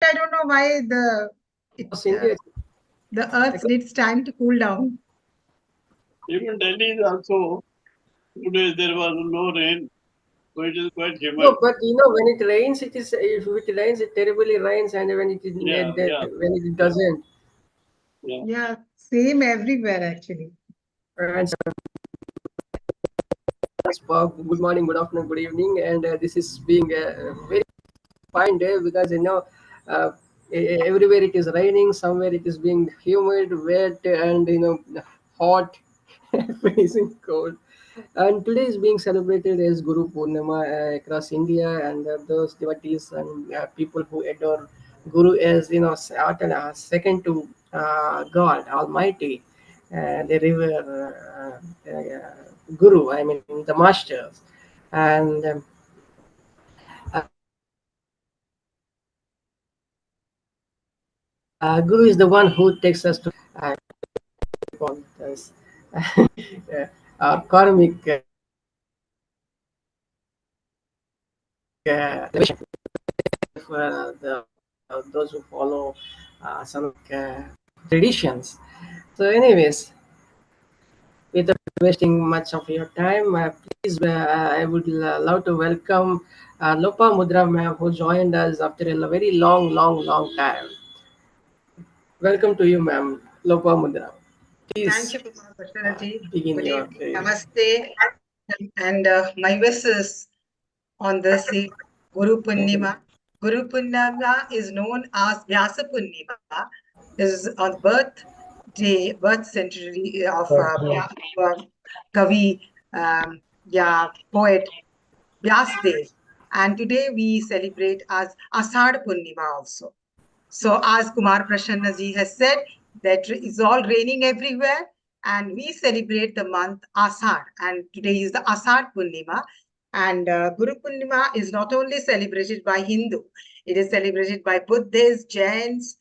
I don't know why the earth needs time to cool down. Even Delhi is also, today there was no rain, so it is quite humid. No, but when it rains, if it rains, it terribly rains, and when when it doesn't. Yeah, same everywhere actually. And good morning, good afternoon, good evening, and this is being a very fine day because uh, everywhere it is raining, somewhere it is being humid, wet, and hot, freezing cold. And today is being celebrated as Guru Purnima across India, and those devotees and people who adore Guru as second to God Almighty, they revere Guru. I mean the masters, and Guru is the one who takes us to this, our karmic those who follow some traditions. So, anyways, without wasting much of your time, please, I would love to welcome Lopamudra ma'am, who joined us after a very long time. Welcome to you, ma'am, Lopamudra. Please. Thank you, Prashanaji. Begin Good your evening. Namaste. And my wishes on this Guru Purnima. Guru Purnima is known as Vyasa Purnima, is on birth century of Kavi, poet Vyasdev. And today we celebrate as Asad Purnima also. So as Kumar Prasanna ji has said, that it's all raining everywhere, and we celebrate the month Asad, and today is the Asad Purnima. And Guru Purnima is not only celebrated by Hindu, it is celebrated by Buddhists, Jains,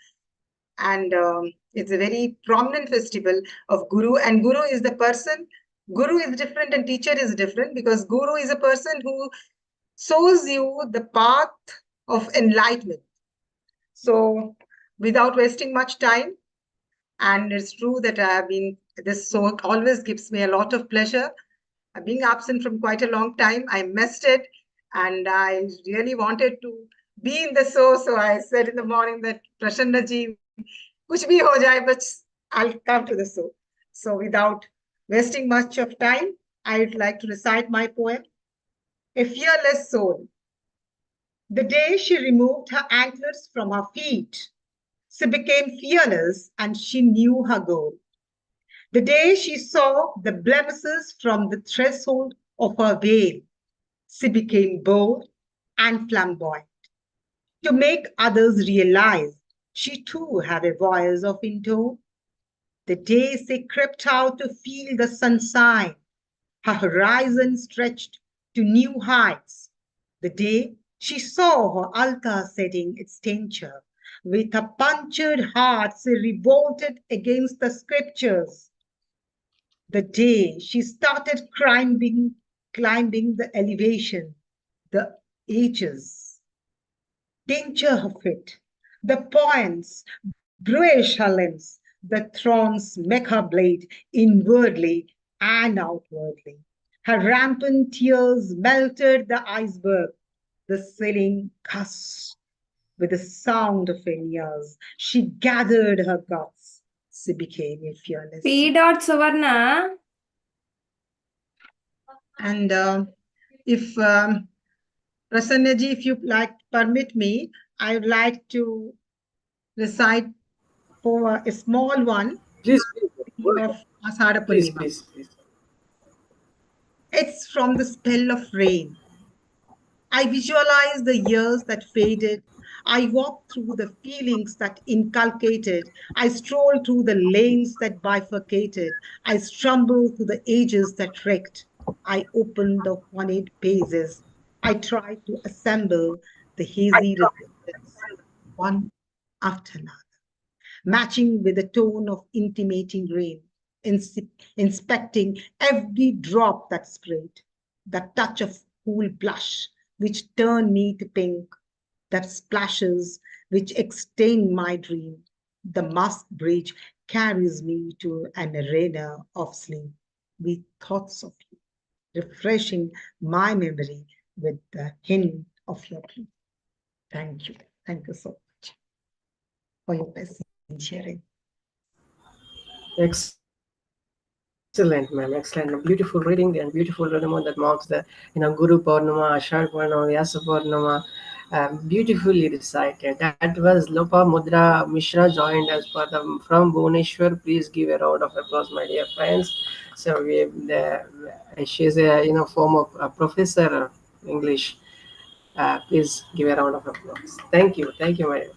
and it's a very prominent festival of Guru. And Guru is the person, Guru is different and teacher is different, because Guru is a person who shows you the path of enlightenment. So without wasting much time, and it's true that this show always gives me a lot of pleasure. Being absent from quite a long time, I missed it, and I really wanted to be in the show. So I said in the morning that Prasanna ji, kuch bhi ho jaye, but I'll come to the show. So without wasting much of time, I'd like to recite my poem, A Fearless Soul. The day she removed her anklets from her feet, she became fearless and she knew her goal. The day she saw the blemishes from the threshold of her veil, she became bold and flamboyant. To make others realize she too had a voice of intone. The day she crept out to feel the sunshine, her horizon stretched to new heights. The day she saw her altar setting its tincture, with a punctured heart she revolted against the scriptures. The day she started climbing the elevation, the ages, tincture her feet, the points bruise her limbs, the thorns make her bleed inwardly and outwardly. Her rampant tears melted the iceberg, the ceiling gushed with the sound of her ears. She gathered her guts. She became a fearless. P. Suvarna. And if Prasanna ji, if you permit me, I would like to recite for a small one. Please, of Asada Purnima. Please. It's from the spell of rain. I visualize the years that faded. I walk through the feelings that inculcated. I stroll through the lanes that bifurcated. I stumble through the ages that wrecked. I open the honeyed pages. I try to assemble the hazy resistance, one after another, matching with the tone of intimating rain, inspecting every drop that sprayed, the touch of cool blush, which turned me to pink, that splashes which extend my dream. The mask bridge carries me to an arena of sleep with thoughts of you, refreshing my memory with the hint of your plea. Thank you. Thank you so much for your patient sharing. Excellent, ma'am. Excellent. Beautiful reading and beautiful rhythm that marks the Guru Purnama, Ashar Purnama, Vyasa Purnama. Beautifully recited. That was Lopamudra Mishra joined as per the from Bhubaneswar. Please give a round of applause, my dear friends. So she's a former professor of English. Please give a round of applause. Thank you, my dear friends.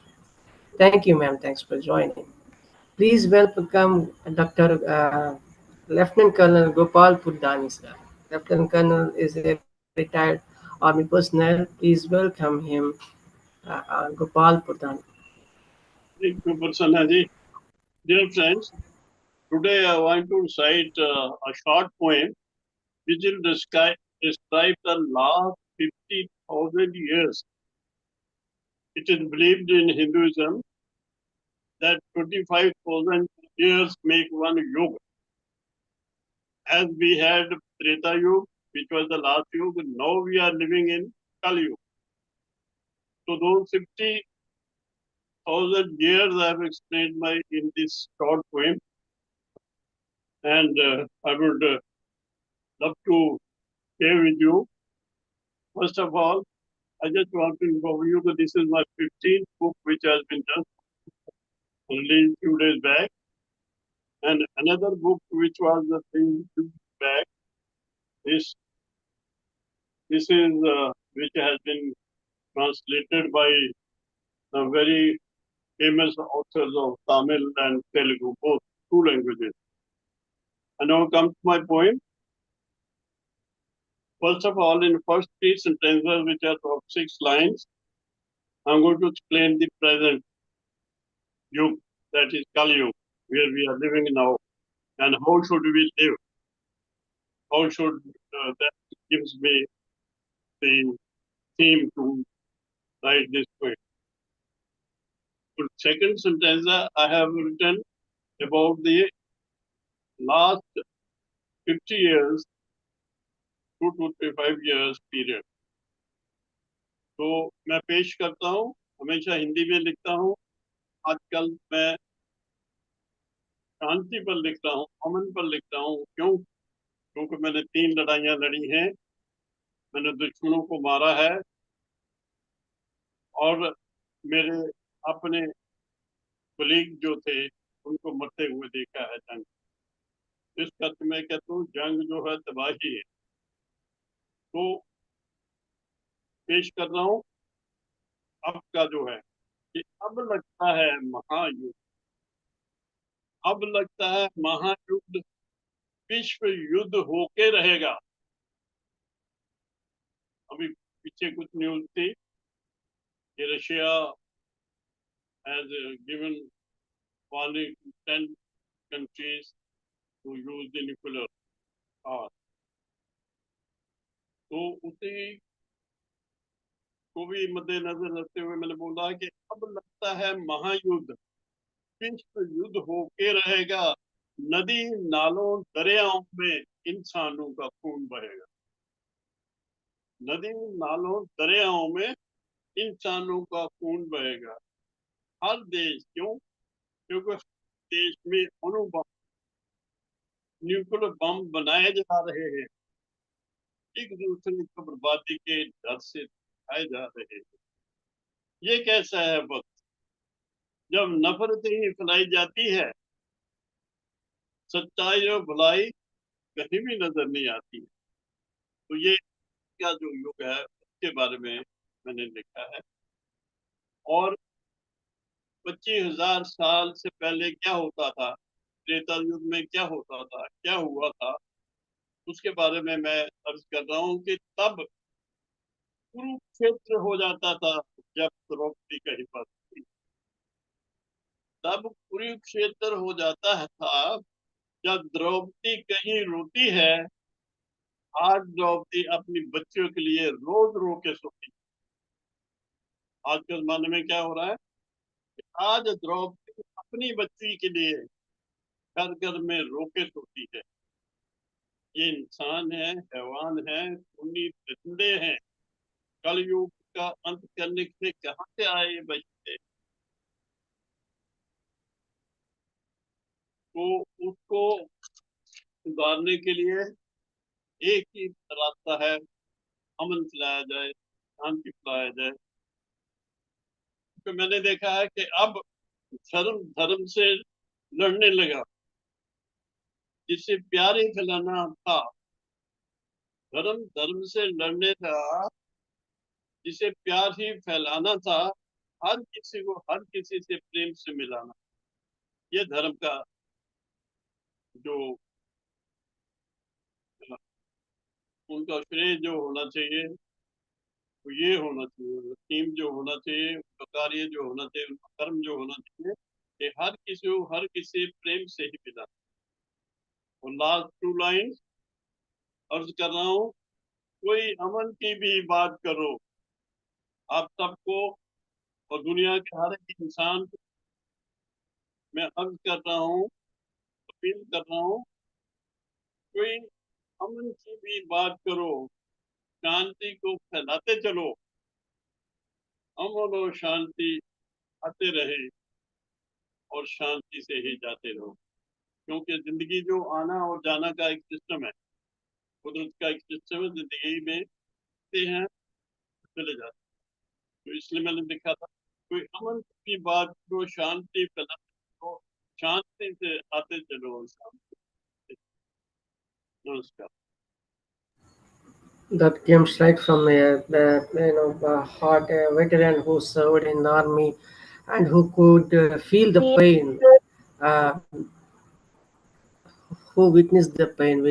Thank you, ma'am. Thanks for joining. Please welcome Dr. Lieutenant Colonel Gopal Purdhani, sir. Lieutenant Colonel is a retired Army personnel. Please welcome him, Gopal Purdhani. Thank you, Prasanna ji. Dear friends, today I want to recite a short poem which will describe the last 50,000 years. It is believed in Hinduism that 25,000 years make one yuga. As we had Treta Yuga, which was the last yuga, now we are living in Kali Yuga. So those 50,000 years I have explained in this short poem, and I would love to share with you. First of all, I just want to inform you that this is my 15th book, which has been just released 2 days back, and another book which was released 2 days back. This is which has been translated by some very famous authors of Tamil and Telugu, both 2 languages. And now come to my poem. First of all, in first 3 sentences, which are of 6 lines, I'm going to explain the present Yuga, that is Kali Yuga, where we are living now, and how should we live? How should that gives me the theme to write this poem. So second sentence, I have written about the last 50 years, 2 to 5 years period. तो मैं पेश करता हूँ, हमेशा हिंदी में लिखता हूँ. आजकल मैं शांति पर लिख रहा हूँ, अमन पर लिख रहा हूँ. क्यों? क्योंकि मैंने 3 लड़ाइयाँ लड़ी हैं, मैंने दुश्मनों को मारा है और मेरे अपने कलीग जो थे उनको मरते हुए देखा है जंग. इस अर्थ में कहता हूँ जंग जो है तबाही है. तो पेश कर रहा हूँ अब का जो है कि अब लगता है महायुद्ध, अब लगता है महायुद्ध विश्व युद्ध होके रहेगा. अभी पीछे कुछ न्यूज थी कि Russia has given warning to 10 countries to use the nuclear power. तो उसी को भी मद्देनजर रखते हुए मैंने बोला कि अब लगता है महायुद्ध विश्व युद्ध होके रहेगा. नदी नालों दरियाओं में इंसानों का खून बहेगा. नदी नालों दरियाओं में इंसानों का खून बहेगा. हर देश, क्यों? क्योंकि देश में अणुबम, न्यूक्लियर बम बनाए जा रहे हैं, एक दूसरे को बर्बादी के डर से दिखाए जा रहे हैं. ये कैसा है वक्त जब नफरतें ही फैलाई जाती है, सच्चाई और भलाई कहीं भी नजर नहीं आती. तो ये क्या जो युग है उसके बारे में मैंने लिखा है. और 25,000 साल से पहले क्या होता था, त्रेता युग में क्या होता था, क्या हुआ था, उसके बारे में मैं अर्ज कर रहा हूँ कि तब कुरुक्षेत्र हो जाता था जब द्रौपदी कहीं पर थी. तब कुरुक्षेत्र हो जाता था जब द्रौपदी कहीं रोती है. आज द्रौपदी अपनी बच्चियों के लिए रोज रो के सोती. आज के जमाने में क्या हो रहा है, आज द्रौपदी अपनी बच्ची के लिए घर घर में रोके सोती है। ये इंसान है, हैवान है, खूनी परिंदे हैं। कलयुग का अंत करने के लिए कहाँ से आए ये बच्चे? तो उसको सुधारने के लिए एक ही रास्ता है, अमन फैलाया जाए, शांति फैलाया जाए। तो मैंने देखा है कि अब धर्म धर्म से लड़ने लगा। जिससे प्यार ही फैलाना था, धर्म धर्म से लड़ने था, जिसे प्यार ही फैलाना था, हर किसी को हर किसी से प्रेम से मिलाना, ये धर्म का जो उनका श्रेय जो होना चाहिए तो ये होना चाहिए, थीम जो होना चाहिए, उनका कार्य जो होना चाहिए, उनका कर्म जो होना चाहिए कि हर किसी को हर किसी प्रेम से ही मिलाना। और लास्ट 2 लाइन अर्ज कर रहा हूँ, कोई अमन की भी बात करो, आप सबको और दुनिया के हर एक इंसान को मैं अर्ज कर रहा हूँ, अपील कर रहा हूँ, कोई अमन की भी बात करो, शांति को फैलाते चलो, अमन और शांति आते रहे और शांति से ही जाते रहो। क्योंकि जिंदगी जो आना और जाना का एक सिस्टम है, कुदरत का एक सिस्टम है, जिंदगी में आते हैं चले जाते हैं। तो इसलिए मैंने लिखा था, कोई अमन की बात करो, शांति फैलाते चलो, शांति से आते चलो और शांति। नमस्कार। That came straight from a heart, a veteran who served in the army and who could feel the pain, uh, who witnessed the pain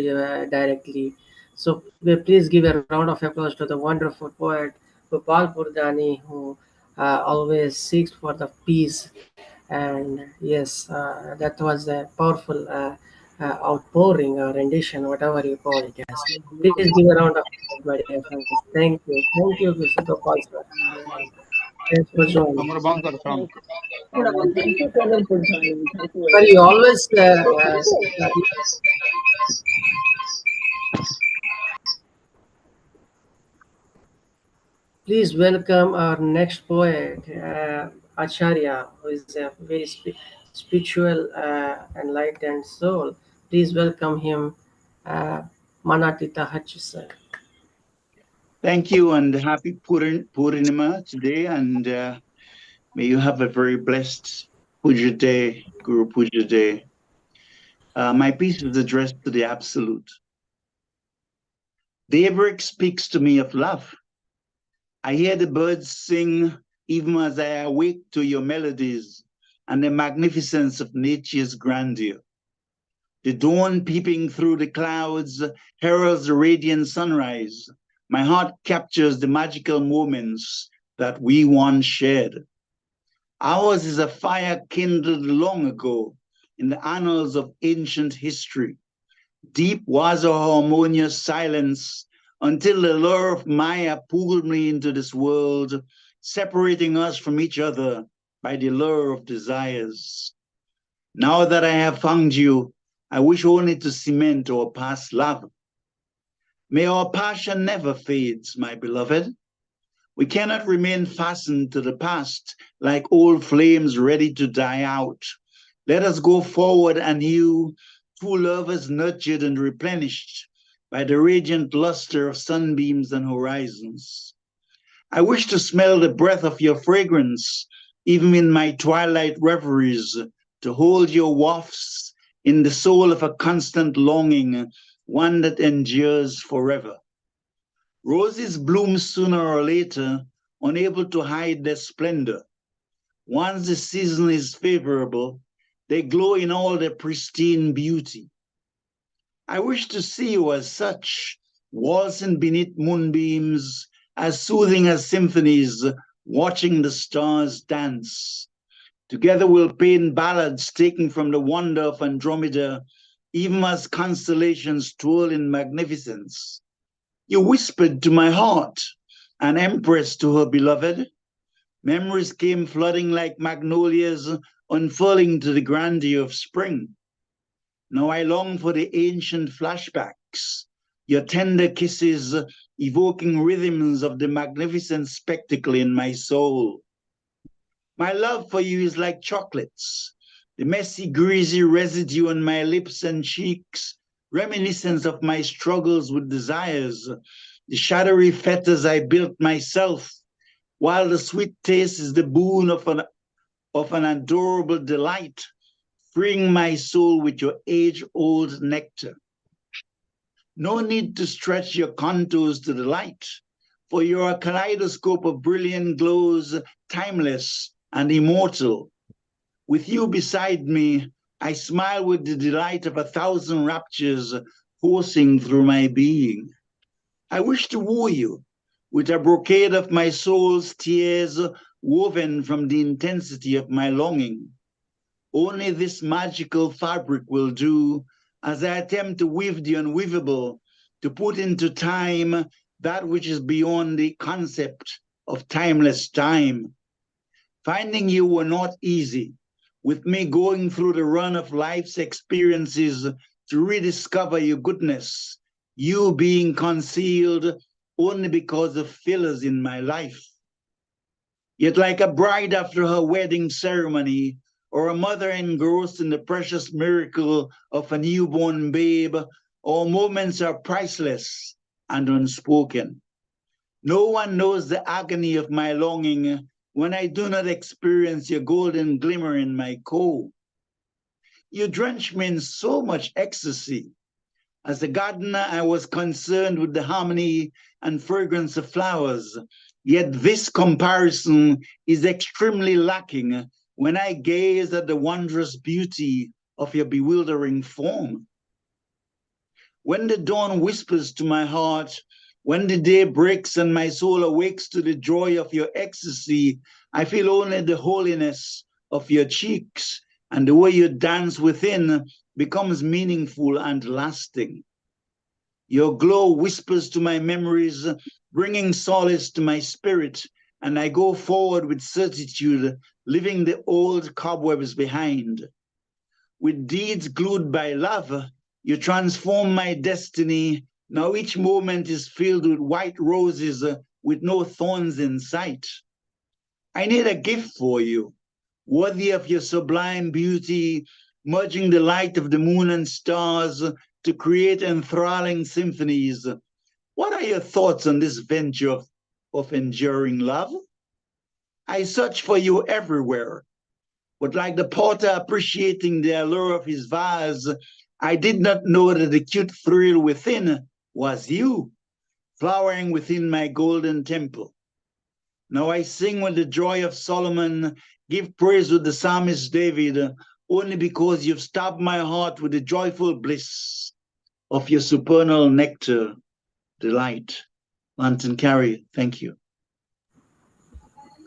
directly. So please give a round of applause to the wonderful poet Gopal Purdhani, who always seeks for the peace. And yes, that was a powerful outpouring or rendition, whatever you call it as. Please give a round of applause, my dear friends. Thank you, Mr. Gopal sir. Thanks for joining. Thank you, Colonel Purdhani. Thank you Sir, very you much. always please welcome our next poet, Acharya, who is a very spiritual, enlightened soul. Please welcome him, uh, Manatita Hutchinson. Thank you, and happy Purnima today, and may you have a very blessed Puja Day, Guru Puja Day. My piece is addressed to the Absolute. Daybreak speaks to me of love. I hear the birds sing even as I awake to your melodies and the magnificence of nature's grandeur. The dawn peeping through the clouds heralds the radiant sunrise. My heart captures the magical moments that we once shared. Ours is a fire kindled long ago in the annals of ancient history. Deep was our harmonious silence until the lure of Maya pulled me into this world, separating us from each other by the lure of desires. Now that I have found you, I wish only to cement our past love. May our passion never fades, my beloved. We cannot remain fastened to the past like old flames ready to die out. Let us go forward anew, two lovers nurtured and replenished by the radiant luster of sunbeams and horizons. I wish to smell the breath of your fragrance, even in my twilight reveries, to hold your wafts in the soul of a constant longing, one that endures forever. Roses bloom sooner or later, unable to hide their splendor. Once the season is favorable, they glow in all their pristine beauty. I wish to see you as such, waltzing beneath moonbeams, as soothing as symphonies, watching the stars dance. Together we'll paint ballads taken from the wonder of Andromeda, even as constellations twirl in magnificence. You whispered to my heart, an empress to her beloved. Memories came flooding like magnolias, unfurling to the grandeur of spring. Now I long for the ancient flashbacks, your tender kisses evoking rhythms of the magnificent spectacle in my soul. My love for you is like chocolates, the messy, greasy residue on my lips and cheeks, reminiscence of my struggles with desires, the shadowy fetters I built myself, while the sweet taste is the boon of an adorable delight, freeing my soul with your age-old nectar. No need to stretch your contours to the light, for you're a kaleidoscope of brilliant glows, timeless and immortal. With you beside me, I smile with the delight of 1,000 raptures coursing through my being. I wish to woo you with a brocade of my soul's tears woven from the intensity of my longing. Only this magical fabric will do as I attempt to weave the unweavable, to put into time that which is beyond the concept of timeless time. Finding you were not easy, with me going through the run of life's experiences to rediscover your goodness, you being concealed only because of fillers in my life. Yet like a bride after her wedding ceremony, or a mother engrossed in the precious miracle of a newborn babe, our moments are priceless and unspoken. No one knows the agony of my longing when I do not experience your golden glimmer in my core. You drench me in so much ecstasy. As a gardener, I was concerned with the harmony and fragrance of flowers, yet this comparison is extremely lacking when I gaze at the wondrous beauty of your bewildering form. When the dawn whispers to my heart, when the day breaks and my soul awakes to the joy of your ecstasy, I feel only the holiness of your cheeks, and the way you dance within becomes meaningful and lasting. Your glow whispers to my memories, bringing solace to my spirit, and I go forward with certitude, leaving the old cobwebs behind. With deeds glued by love, you transform my destiny. Now each moment is filled with white roses with no thorns in sight. I need a gift for you, worthy of your sublime beauty, merging the light of the moon and stars to create enthralling symphonies. What are your thoughts on this venture of enduring love? I search for you everywhere, but like the potter appreciating the allure of his vase, I did not know that the cute thrill within was you, flowering within my golden temple. Now I sing with the joy of Solomon, give praise with the psalmist David, only because you've stopped my heart with the joyful bliss of your supernal nectar delight. Lantern Carey, thank you.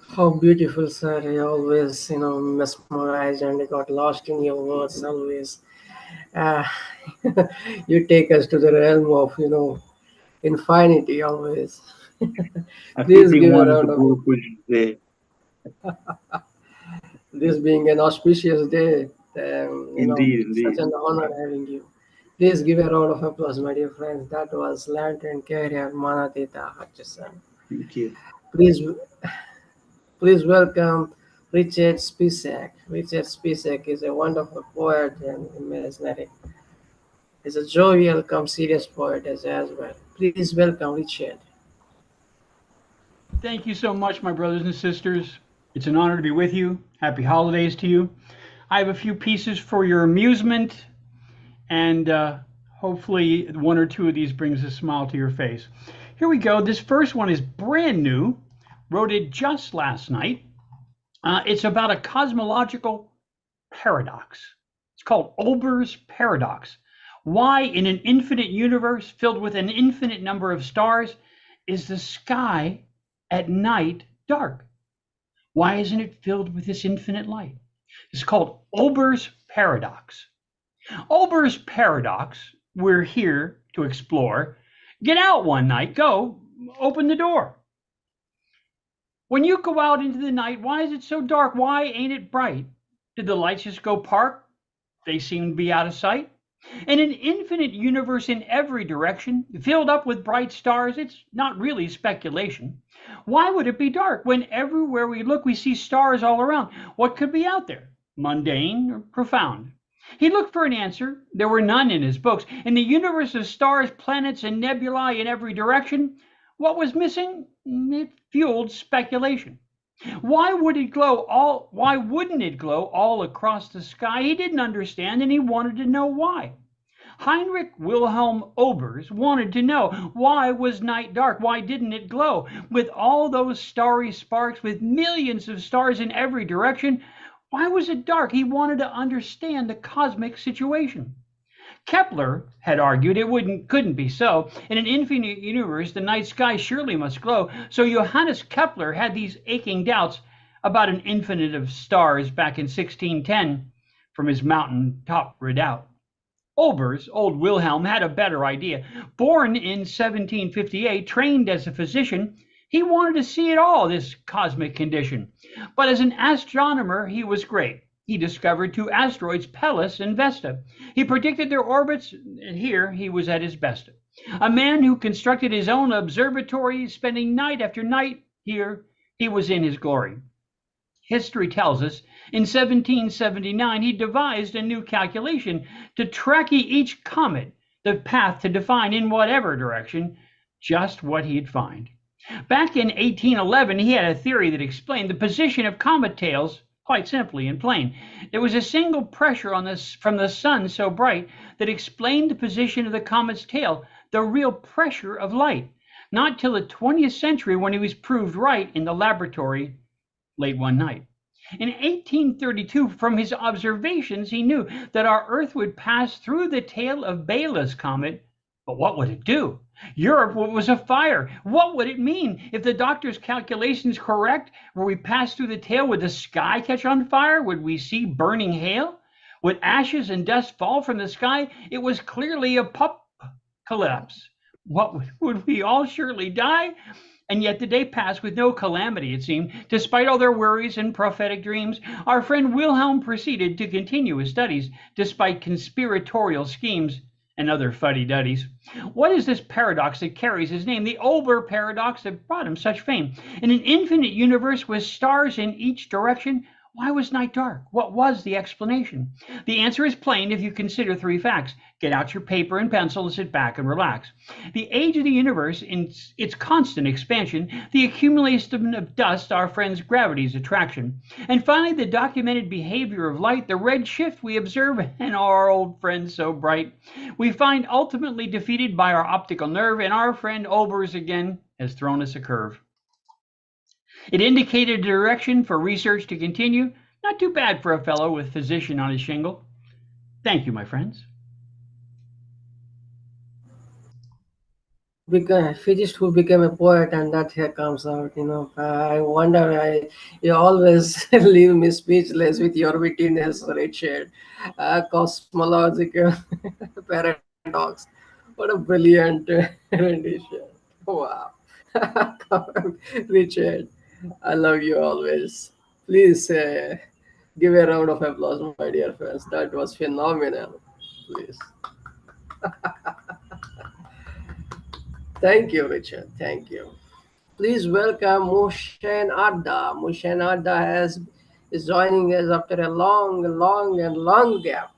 How beautiful, sir. I always, mesmerized and got lost in your words always. Uh, you take us to the realm of, infinity always. A Please fitting give a one to round of go with there. this being an auspicious day. Indeed, Such indeed. an honor having you. Please give a round of applause, my dear friends. That was Lantern Carrier Manatita Hutchinson. Thank you. Please, please welcome Richard Spisak. Richard Spisak is a wonderful poet and imaginative. He's a jovial, come serious poet as well. Please welcome Richard. Thank you so much, my brothers and sisters. It's an honor to be with you. Happy holidays to you. I have a few pieces for your amusement, and hopefully one or two of these brings a smile to your face. Here we go. This first one is brand new. Wrote it just last night. It's about a cosmological paradox. It's called Olber's paradox. Why, in an infinite universe filled with an infinite number of stars, is the sky at night dark? Why isn't it filled with this infinite light? It's called Olber's paradox. Olber's paradox, we're here to explore. Get out one night, go, open the door. When you go out into the night, why is it so dark? Why ain't it bright? Did the lights just go park? They seem to be out of sight. In an infinite universe in every direction, filled up with bright stars, it's not really speculation. Why would it be dark when everywhere we look we see stars all around? What could be out there? Mundane or profound? He looked for an answer. There were none in his books. In the universe of stars, planets, and nebulae in every direction, what was missing? It fueled speculation. Why wouldn't it glow all across the sky? He didn't understand, and he wanted to know why. Heinrich Wilhelm Obers wanted to know, why was night dark? Why didn't it glow? With all those starry sparks, with millions of stars in every direction, why was it dark? He wanted to understand the cosmic situation. Kepler had argued it couldn't be so. In an infinite universe, the night sky surely must glow. So Johannes Kepler had these aching doubts about an infinite of stars back in 1610 from his mountain-top redoubt. Olbers, old Wilhelm, had a better idea. Born in 1758, trained as a physician, he wanted to see it all, this cosmic condition. But as an astronomer, he was great. He discovered two asteroids, Pallas and Vesta. He predicted their orbits, and here he was at his best. A man who constructed his own observatory, spending night after night, here he was in his glory. History tells us in 1779 he devised a new calculation to track each comet, the path to define in whatever direction just what he'd find. Back in 1811, he had a theory that explained the position of comet tails quite simply and plain. There was a single pressure from the sun so bright that explained the position of the comet's tail, the real pressure of light. Not till the 20th century when he was proved right in the laboratory late one night. In 1832, from his observations, he knew that our Earth would pass through the tail of Biela's comet. But what would it do? Europe was afire. What would it mean? If the doctor's calculations correct, would we pass through the tail? Would the sky catch on fire? Would we see burning hail? Would ashes and dust fall from the sky? It was clearly a collapse. What would we all surely die? And yet the day passed with no calamity, it seemed. Despite all their worries and prophetic dreams, our friend Wilhelm proceeded to continue his studies, despite conspiratorial schemes and other fuddy-duddies. What is this paradox that carries his name? The Ober paradox that brought him such fame. In an infinite universe with stars in each direction, why was night dark? What was the explanation? The answer is plain if you consider three facts. Get out your paper and pencil and sit back and relax. The age of the universe in its constant expansion, the accumulation of dust, our friend's gravity's attraction, and finally the documented behavior of light, the red shift we observe, and our old friend so bright, we find ultimately defeated by our optical nerve, and our friend Olbers again has thrown us a curve. It indicated a direction for research to continue. Not too bad for a fellow with physician on his shingle. Thank you, my friends. A physicist who became a poet, and that here comes out. I wonder. You always leave me speechless with your wittiness, Richard. Cosmological paradox. What a brilliant rendition! Wow, Richard. I love you always. Please give a round of applause, my dear friends. That was phenomenal. Please. Thank you, Richard. Thank you. Please welcome Muhsine Arda. Muhsine Arda is joining us after a long gap.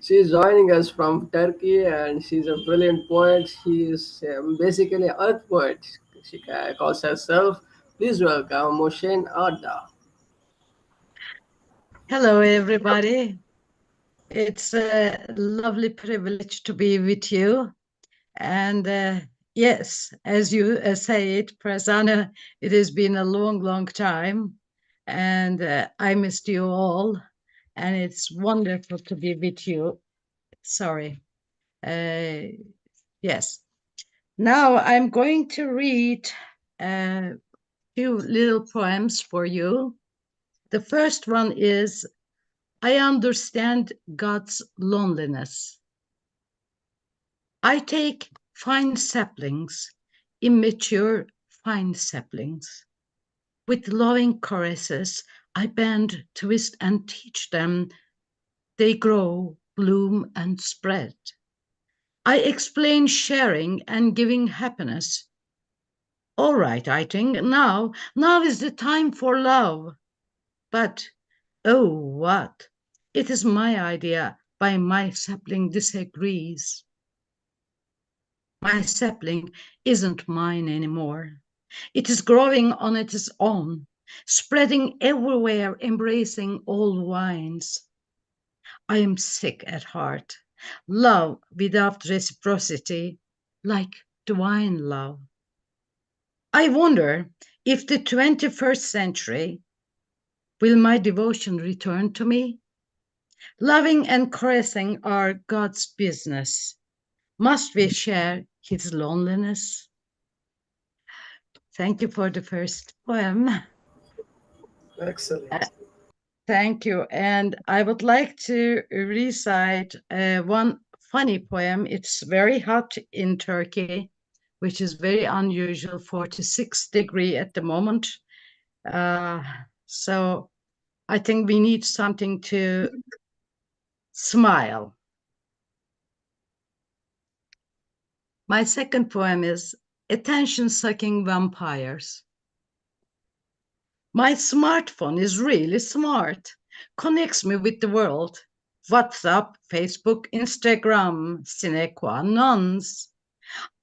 She's joining us from Turkey, and she's a brilliant poet. She is basically an earth poet. She calls herself. Please welcome Muhsine Arda. Hello, everybody. It's a lovely privilege to be with you. And yes, as you say it, Prasanna, it has been a long time. And I missed you all. And it's wonderful to be with you. Sorry. Yes. Now I'm going to read a few little poems for you. The first one is, I understand God's loneliness. I take fine saplings, immature fine saplings. With loving caresses, I bend, twist, and teach them. They grow, bloom, and spread. I explain sharing and giving happiness. All right, I think now is the time for love. But, oh, what? It is my idea, but my sapling disagrees. My sapling isn't mine anymore. It is growing on its own, spreading everywhere, embracing all vines. I am sick at heart. Love without reciprocity, like divine love. I wonder if the 21st century will my devotion return to me? Loving and caressing are God's business. Must we share his loneliness? Thank you for the first poem. Excellent. Thank you. And I would like to recite one funny poem. It's very hot in Turkey, which is very unusual, 46 degrees at the moment. So I think we need something to smile. My second poem is Attention-Sucking Vampires. My smartphone is really smart, connects me with the world. WhatsApp, Facebook, Instagram, sine qua nons.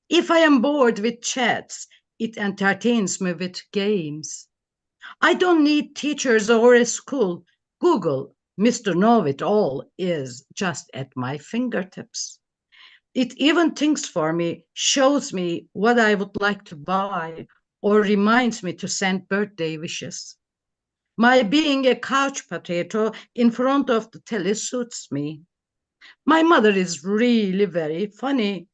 If I am bored with chats, it entertains me with games. I don't need teachers or a school. Google, Mr. Know-It-All, is just at my fingertips. It even thinks for me, shows me what I would like to buy, or reminds me to send birthday wishes. My being a couch potato in front of the telly suits me. My mother is really very funny,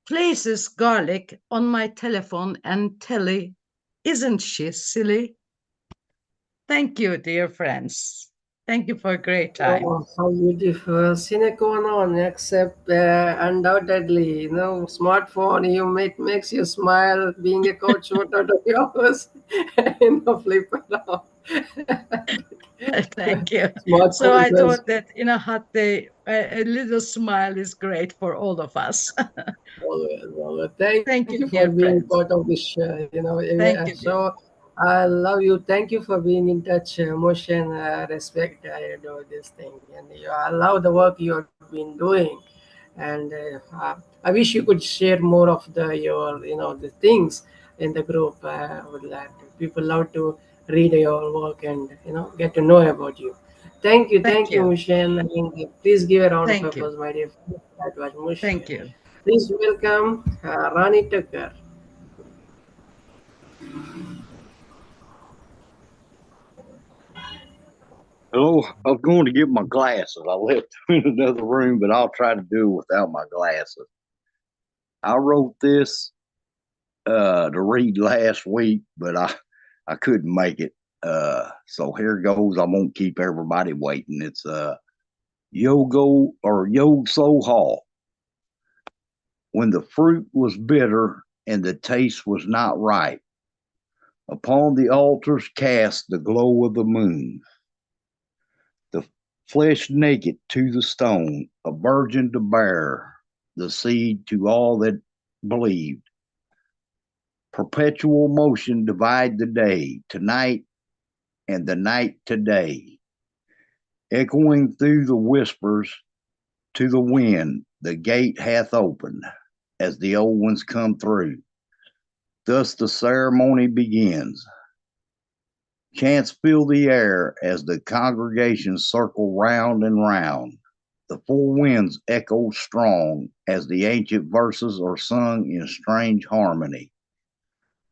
places garlic on my telephone and telly. Isn't she silly? Thank you, dear friends. Thank you for a great time. Oh, how beautiful. Sine qua non, except undoubtedly, smartphone, makes you smile, being a couch potato, yours, flip around. Thank you. So Smartphone I says, thought that in a hot day, a little smile is great for all of us. always. Thank Thank you, you for dear being friends. part of this, Thank you, dear. so I love you. Thank you for being in touch, emotion, respect. I adore this thing, and I love the work you have been doing. And I wish you could share more of the things in the group. I would like to. People love to read your work and get to know about you. Thank Thank you, you. Mushin. And please give a round of Thank you. applause, my dear friend. That was Thank Mushin. you. Please welcome Ronnie Tucker. Oh, I was going to get my glasses. I left them in another room, but I'll try to do it without my glasses. I wrote this to read last week, but I couldn't make it. So here goes. I won't keep everybody waiting. It's Yogo or Yog Sohal. When the fruit was bitter and the taste was not right, upon the altars cast the glow of the moon. The flesh naked to the stone, a virgin to bear the seed to all that believed. Perpetual motion divide the day, tonight and the night today. Echoing through the whispers to the wind, the gate hath opened as the old ones come through. Thus the ceremony begins. Chants fill the air as the congregation circle round and round. The four winds echo strong as the ancient verses are sung in strange harmony,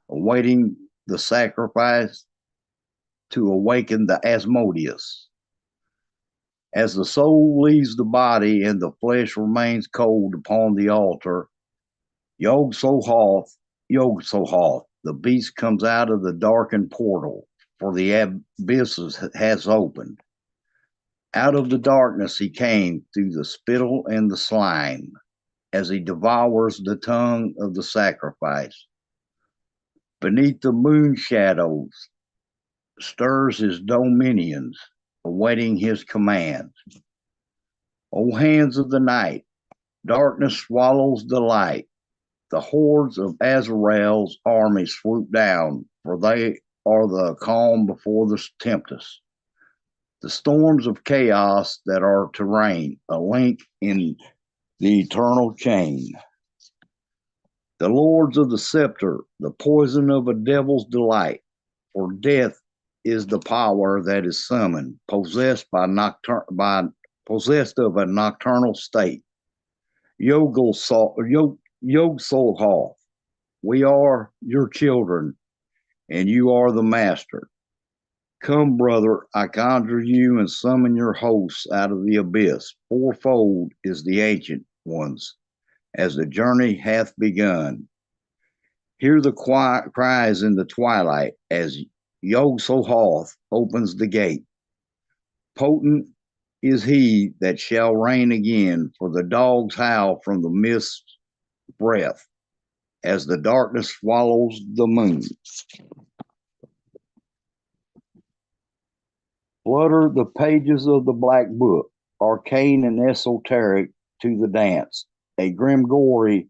awaiting the sacrifice to awaken the Asmodeus. As the soul leaves the body and the flesh remains cold upon the altar, Yog Sohal, the beast comes out of the darkened portal, for the abysses has opened. Out of the darkness he came through the spittle and the slime, as he devours the tongue of the sacrifice. Beneath the moon shadows stirs his dominions, awaiting his commands. O hands of the night, darkness swallows the light. The hordes of Azrael's army swoop down, for they are the calm before the tempest. The storms of chaos that are to reign, a link in the eternal chain. The lords of the scepter, the poison of a devil's delight, for death is the power that is summoned, possessed of a nocturnal state. Yog Sohoth, we are your children, and you are the master. Come, brother, I conjure you and summon your hosts out of the abyss. Fourfold is the ancient ones, as the journey hath begun. Hear the cries in the twilight as Yog Sohoth opens the gate. Potent is he that shall reign again, for the dogs howl from the mist's breath as the darkness swallows the moon. Flutter the pages of the black book, arcane and esoteric to the dance, a grim glory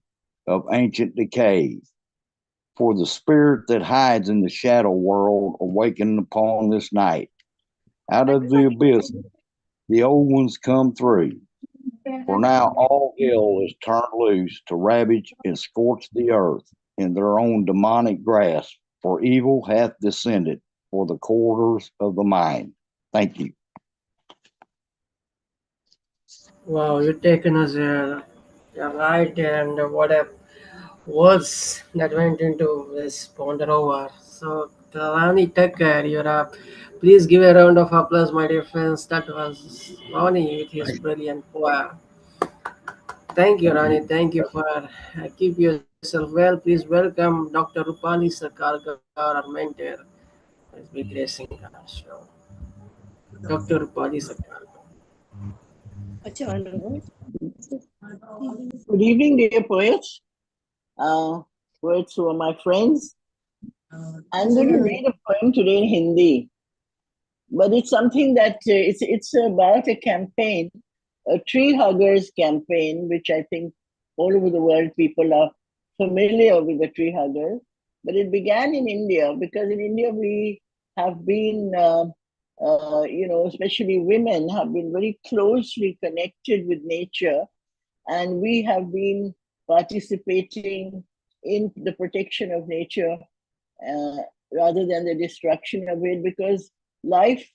of ancient decay. For the spirit that hides in the shadow world awakened upon this night. Out of the abyss, the old ones come through. For now all hell is turned loose to ravage and scorch the earth in their own demonic grasp, for evil hath descended for the corridors of the mind. Thank you. Wow, you've taken us right, and what a words that went into this ponder over. So, Ronnie Tucker, you're up. Please give a round of applause, my dear friends. That was Ronnie with his brilliant poem. Thank you, Ronnie. Thank you for keep yourself well. Please welcome Dr. Roopali Sircar, our mentor. He's be gracing our show. Dr. Roopali Sircar. Good evening, dear poets. Poets who are my friends. I'm going to read a poem today in Hindi, but it's something that it's about a campaign, a tree huggers campaign, which I think all over the world people are familiar with the tree huggers. But it began in India because in India we have been, especially women have been very closely connected with nature, and we have been participating in the protection of nature rather than the destruction of it, because life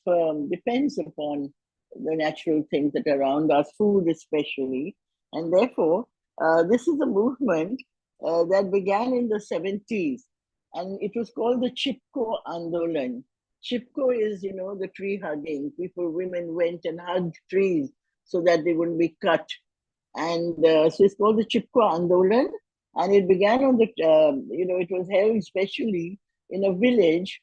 depends upon the natural things that are around us, food especially. And therefore, this is a movement that began in the 70s, and it was called the Chipko Andolan. Chipko is, the tree hugging. Women went and hugged trees so that they wouldn't be cut. And so it's called the Chipko Andolan. And it began on the, it was held especially in a village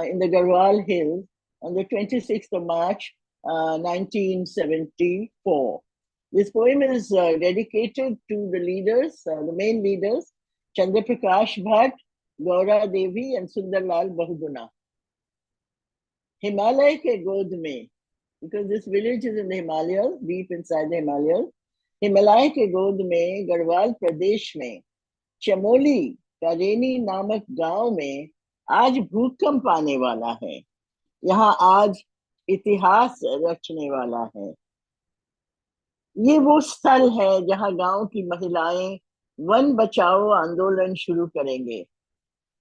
in the Garhwal Hills on the 26th of March, 1974. This poem is dedicated to the leaders, the main leaders, Chandra Prakash Bhatt, Gaura Devi, and Sundarlal Bahuguna. Himalaya ke god mein, because this village is in the Himalayas, deep inside the Himalayas. Himalaya के गोद में गढ़वाल प्रदेश में चमोली करेनी नामक गांव में आज भूकंप आने वाला है। यहाँ आज इतिहास रचने वाला है। ये वो स्थल है जहाँ गांव की महिलाएं वन बचाओ आंदोलन शुरू करेंगे।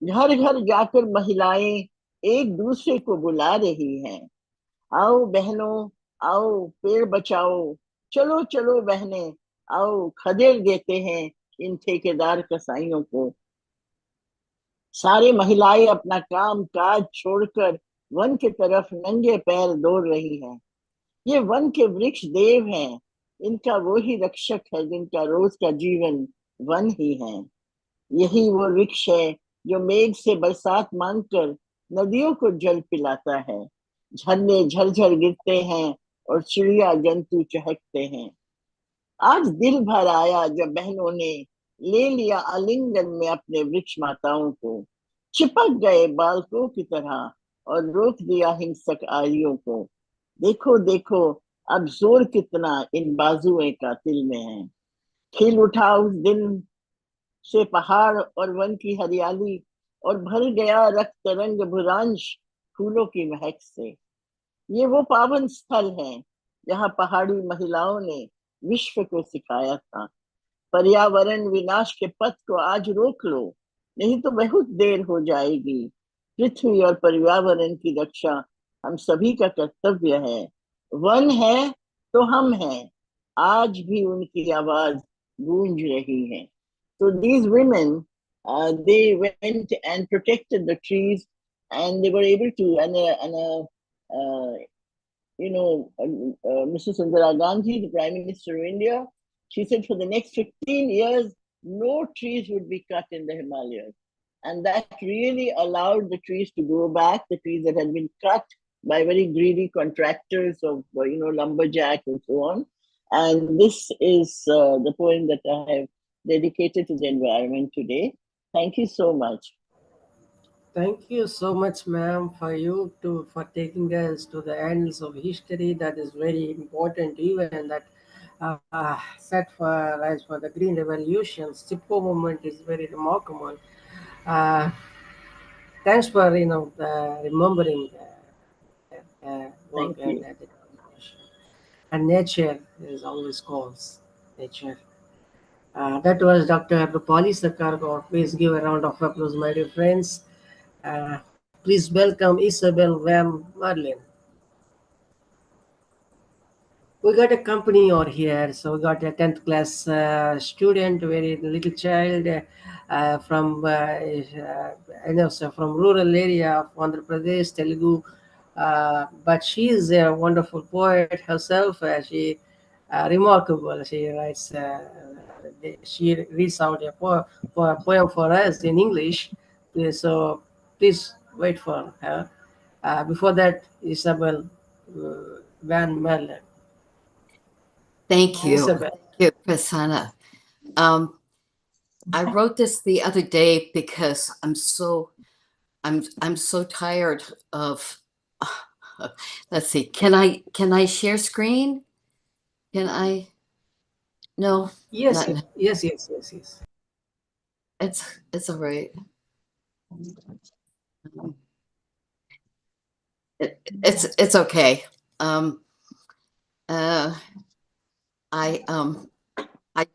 घर घर जाकर महिलाएं एक दूसरे को बुला रही हैं। आओ बहनों, आओ पेड़ बचाओ, चलो चलो बहनें, आओ खदेड़ देते हैं इन ठेकेदार कसाईयों को। सारे महिलाएं अपना काम काज छोड़कर वन के तरफ नंगे पैर दौड़ रही हैं। ये वन के वृक्ष देव हैं, इनका वो ही रक्षक है जिनका रोज का जीवन वन ही है। यही वो वृक्ष है जो मेघ से बरसात मांगकर नदियों को जल पिलाता है। झरने झरझर गिरते हैं और चिड़िया जंतु चहकते हैं। आज दिल भर आया जब बहनों ने ले लिया आलिंगन में अपने वृक्ष माताओं को। चिपक गए बालकों की तरह और रोक दिया हिंसक आरियों को। देखो देखो अब जोर कितना इन बाजुएं कातिल में है। खिल उठा उस दिन से पहाड़ और वन की हरियाली और भर गया रक्त रंग भुरांश फूलों की महक से। ये वो पावन स्थल है जहाँ पहाड़ी महिलाओं ने विश्व को सिखाया था, पर्यावरण विनाश के पथ को आज रोक लो, नहीं तो बहुत देर हो जाएगी। पृथ्वी और पर्यावरण की रक्षा हम सभी का कर्तव्य है। वन है तो हम हैं, आज भी उनकी आवाज गूंज रही है। So these women, they went and protected the trees, and they were able to. Mrs. Indira Gandhi, the Prime Minister of India, she said for the next 15 years, no trees would be cut in the Himalayas. And that really allowed the trees to grow back, the trees that had been cut by very greedy contractors of, lumberjack and so on. And this is the poem that I have dedicated to the environment today. Thank you so much. Thank you so much, ma'am, for taking us to the annals of history. That is very important, even that set for as for the Green Revolution. SIPCO movement is very remarkable. Uh, Thanks for remembering work Thank you. and nature is always calls nature. That was Dr. Roopali Sircar. Please give a round of applause, my dear friends. Please welcome Isabell VanMerlin. We got a company over here. So we got a 10th class student, very little child from so from rural area of Andhra Pradesh, Telugu. But she is a wonderful poet herself. She remarkable. She writes. She reads out a poem for us in English. So please wait for her. Before that, Isabell VanMerlin. Thank you. Isabell. Thank you, Prasanna. I wrote this the other day because I'm so tired of let's see, can I share screen? Can I? No. Yes. Not, Yes. it's all right. It's okay. I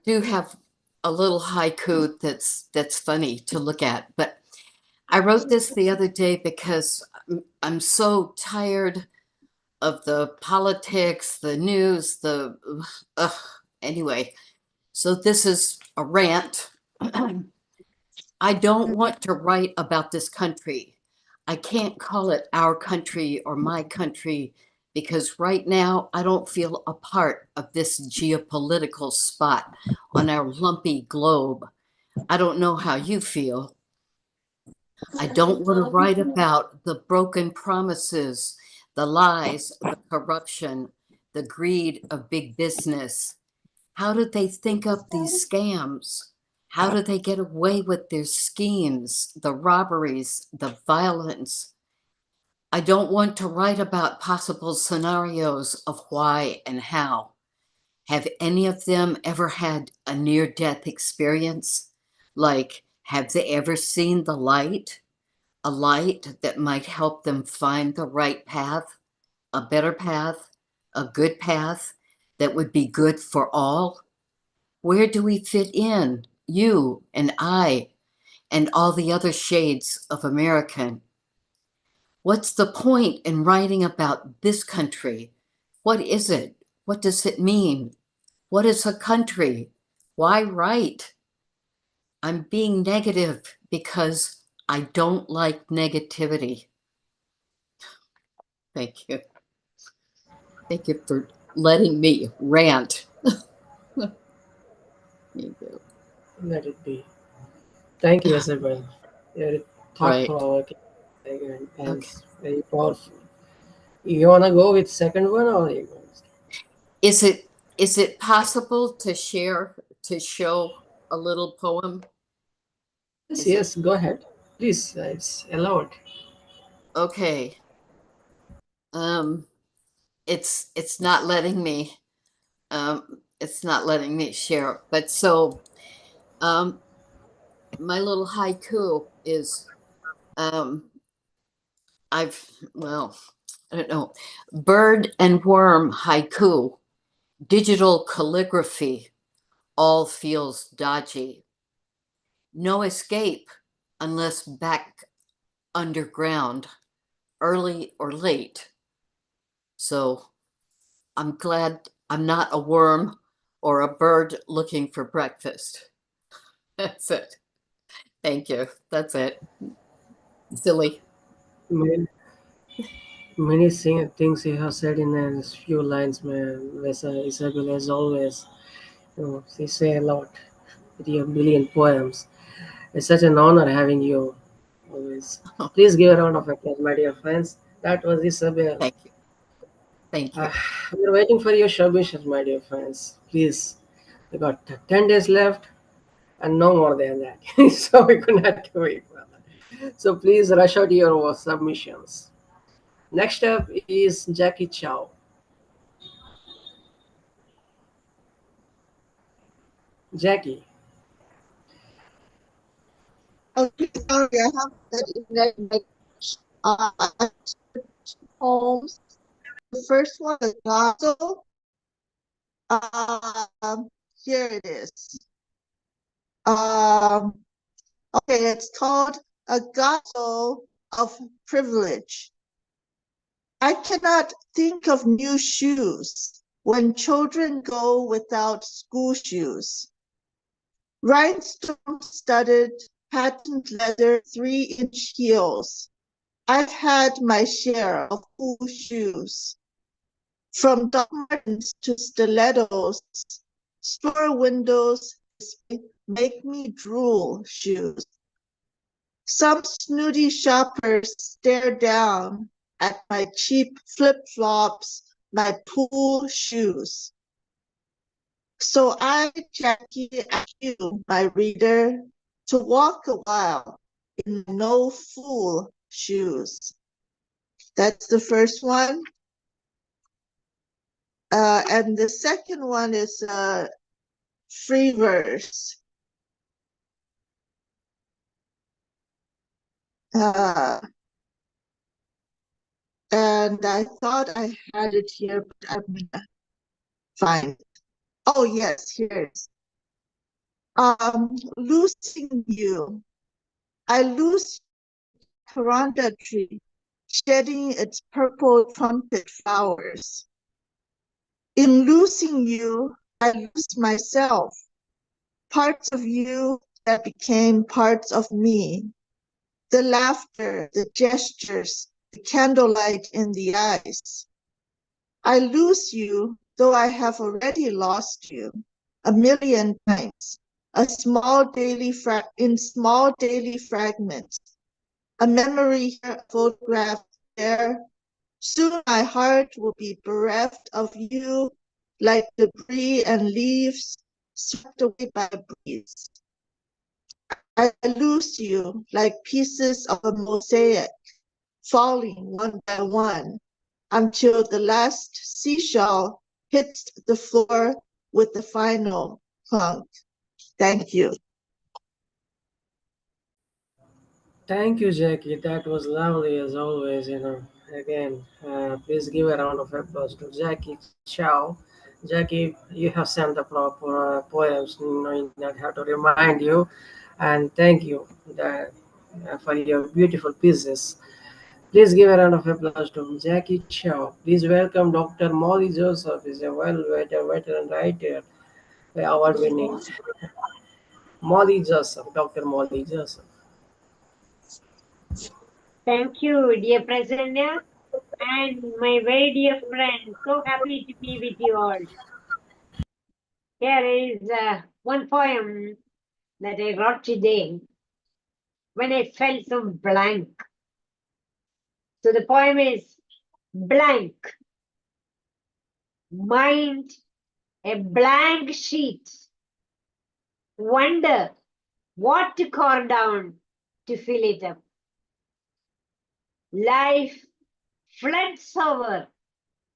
do have a little haiku that's funny to look at, but I wrote this the other day because I'm so tired of the politics, the news, anyway. So this is a rant. I don't want to write about this country. I can't call it our country or my country because right now I don't feel a part of this geopolitical spot on our lumpy globe. I don't know how you feel. I don't want to write about the broken promises, the lies, the corruption, the greed of big business. How did they think up these scams? How did they get away with their schemes, the robberies, the violence? I don't want to write about possible scenarios of why and how. Have any of them ever had a near-death experience? Like, have they ever seen the light? A light that might help them find the right path, a better path, a good path that would be good for all? Where do we fit in, you and I, and all the other shades of American? What's the point in writing about this country? What is it? What does it mean? What is a country? Why write? I'm being negative because I don't like negativity. Thank you. Thank you for letting me rant. Thank you. Let it be. Thank you, Isabell. Very thought-provoking and very powerful. You wanna go with second one or you go? Is it possible to show a little poem? Yes, go ahead. Please, it's allowed. Okay. It's not letting me. It's not letting me share. But so, my little haiku is, well, I don't know, bird and worm haiku, digital calligraphy, all feels dodgy. No escape unless back underground, early or late. So I'm glad I'm not a worm or a bird looking for breakfast. That's it. Thank you. That's it. Silly. Many, many things you have said in a few lines, Isabel, as always. She say a lot with your brilliant poems. It's such an honor having you always. Please give a round of applause, my dear friends. That was Isabel. Thank you. Thank you. We're waiting for your submissions, my dear friends. Please, we got 10 days left and no more than that. So we could not do it. So please rush out your submissions. Next up is Jackie Chou. Jackie. Okay, sorry, I have that internet. Poems. The first one is gospel. Here it is. Okay, it's called A Gospel of Privilege. I cannot think of new shoes when children go without school shoes. Rhinestone-studded patent leather 3-inch heels. I've had my share of cool shoes. From Doc Martens to stilettos, store windows make me drool shoes. Some snooty shoppers stare down at my cheap flip-flops, my pool shoes. So I, Jackie, ask you, my reader, to walk a while in no fool shoes. That's the first one. And the second one is free verse. And I thought I had it here, but I'm gonna find it. Oh yes, here it is. Losing you. I lose Karanda tree, shedding its purple trumpet flowers. In losing you, I lose myself, parts of you that became parts of me. The laughter, the gestures, the candlelight in the eyes. I lose you, though I have already lost you 1,000,000 times, in small daily fragments. A memory here, a photograph there. Soon my heart will be bereft of you like debris and leaves swept away by a breeze. I lose you like pieces of a mosaic, falling one by one until the last seashell hits the floor with the final clunk. Thank you. Thank you, Jackie. That was lovely as always. Again, please give a round of applause to Jackie Chow. Jackie, you have sent the proper poems. I not have to remind you, and thank you for your beautiful pieces. Please give a round of applause to Jackie Chow. Please welcome Dr. Molly Joseph. Is a veteran writer, award-winning Molly Joseph. Dr. Molly Joseph. Thank you, dear Prasanna, and my very dear friend. So happy to be with you all. Here is one poem that I wrote today when I felt so blank. So the poem is Blank. Mind a blank sheet. Wonder what to carve down to fill it up. Life floods over,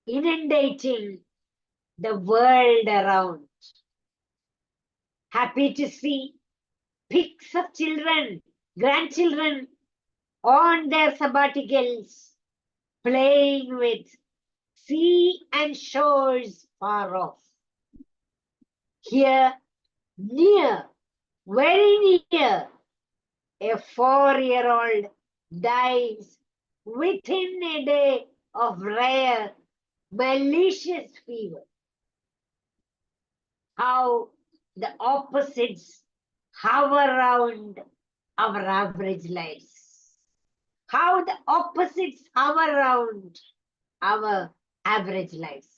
inundating the world around. Happy to see pics of children, grandchildren on their sabbaticals, playing with sea and shores far off. Here, near, very near, a 4-year-old dies within a day of rare, malicious fever. How the opposites hover around our average lives. How the opposites hover around our average lives.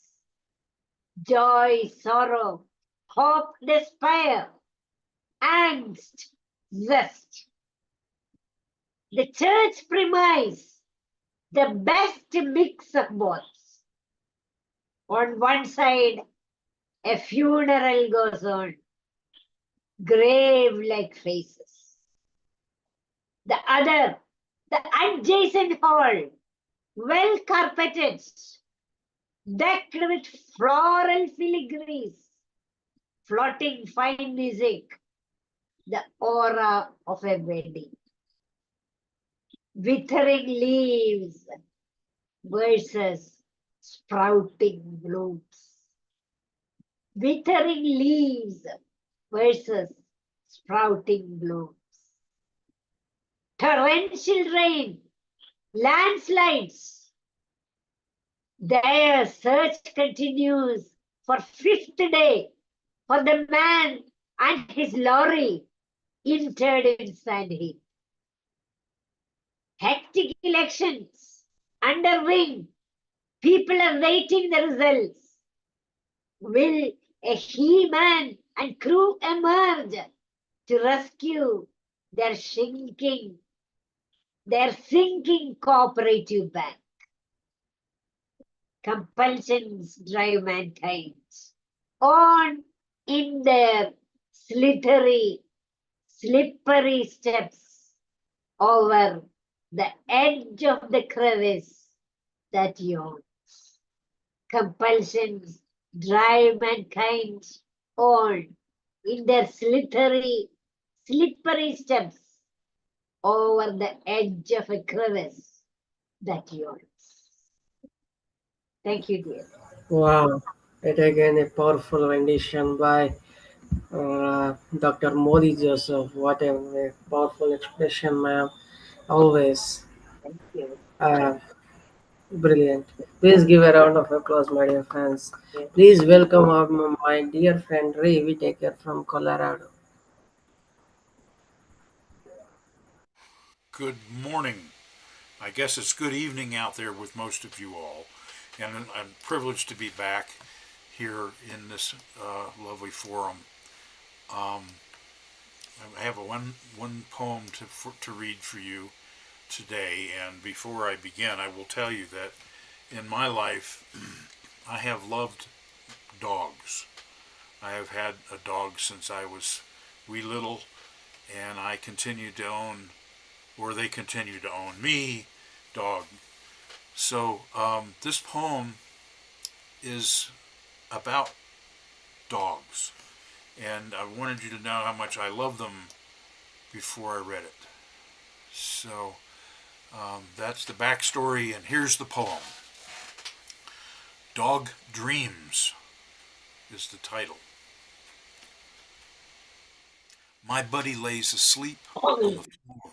Joy, sorrow, hope, despair, angst, zest. The church premise, the best mix of both. On one side, a funeral goes on, grave-like faces. The other, the adjacent hall, well carpeted, decked with floral filigrees, floating fine music, the aura of a wedding. Withering leaves versus sprouting blooms. Withering leaves versus sprouting blooms. Torrential rain, landslides. Their search continues for 5th day for the man and his lorry interred in Sandheap. Hectic elections under wing. People are waiting the results. Will a he-man and crew emerge to rescue their sinking cooperative bank? Compulsions drive mankind on in their slippery steps over the edge of the crevice that yawns. Compulsions drive mankind on in their slippery steps over the edge of a crevice that yawns. Thank you, dear. Wow, it again a powerful rendition by Dr. Modi Joseph. What a powerful expression, ma'am. Always Thank you. brilliant. Please give a round of applause, my dear fans. Yes. Please welcome my dear friend Ray Whitaker from Colorado. Good morning. I guess it's good evening out there with most of you all. And I'm privileged to be back here in this lovely forum. I have one poem to read for you today. And before I begin, I will tell you that in my life, I have loved dogs. I have had a dog since I was wee little, and I continue to own, or they continue to own me, dog. So this poem is about dogs, and I wanted you to know how much I love them before I read it. So that's the backstory, and here's the poem. Dog Dreams is the title. My buddy lays asleep on the floor,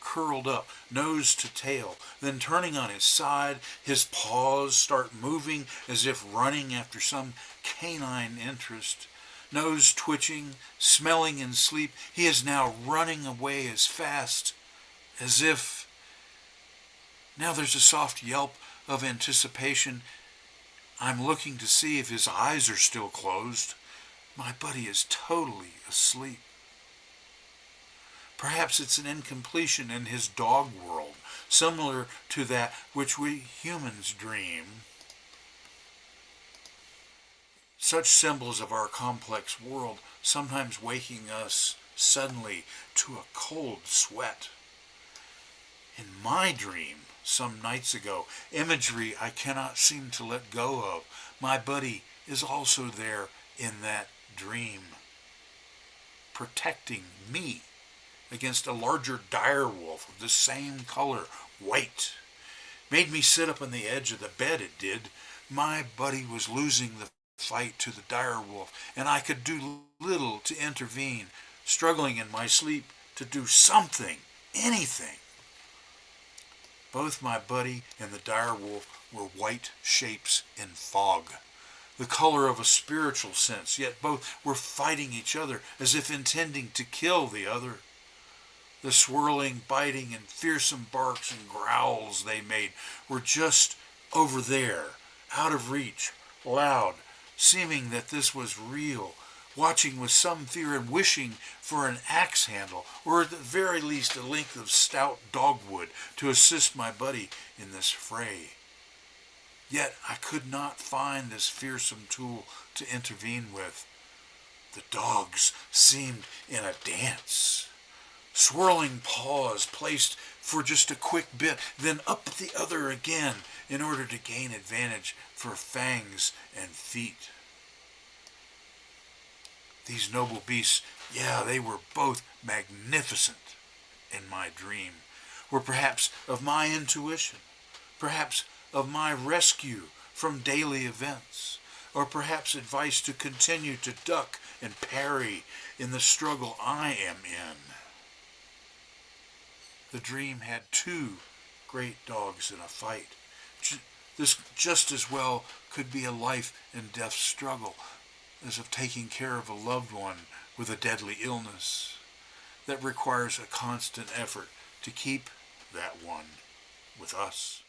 curled up, nose to tail, then turning on his side, his paws start moving as if running after some canine interest. Nose twitching, smelling in sleep, he is now running away as fast as if... Now there's a soft yelp of anticipation. I'm looking to see if his eyes are still closed. My buddy is totally asleep. Perhaps it's an incompletion in his dog world, similar to that which we humans dream. Such symbols of our complex world sometimes waking us suddenly to a cold sweat. In my dream, some nights ago, imagery I cannot seem to let go of, my buddy is also there in that dream, protecting me against a larger dire wolf of the same color, white. Made me sit up on the edge of the bed, it did. My buddy was losing the fight to the dire wolf, and I could do little to intervene, struggling in my sleep to do something, anything. Both my buddy and the dire wolf were white shapes in fog, the color of a spiritual sense, yet both were fighting each other as if intending to kill the other. The swirling, biting, and fearsome barks and growls they made were just over there, out of reach, loud, seeming that this was real, watching with some fear and wishing for an axe handle, or at the very least a length of stout dogwood to assist my buddy in this fray. Yet I could not find this fearsome tool to intervene with. The dogs seemed in a dance. Swirling paws placed for just a quick bit, then up the other again in order to gain advantage for fangs and feet. These noble beasts, they were both magnificent in my dream, were perhaps of my intuition, perhaps of my rescue from daily events, or perhaps advice to continue to duck and parry in the struggle I am in. The dream had two great dogs in a fight. This just as well could be a life and death struggle as of taking care of a loved one with a deadly illness that requires a constant effort to keep that one with us.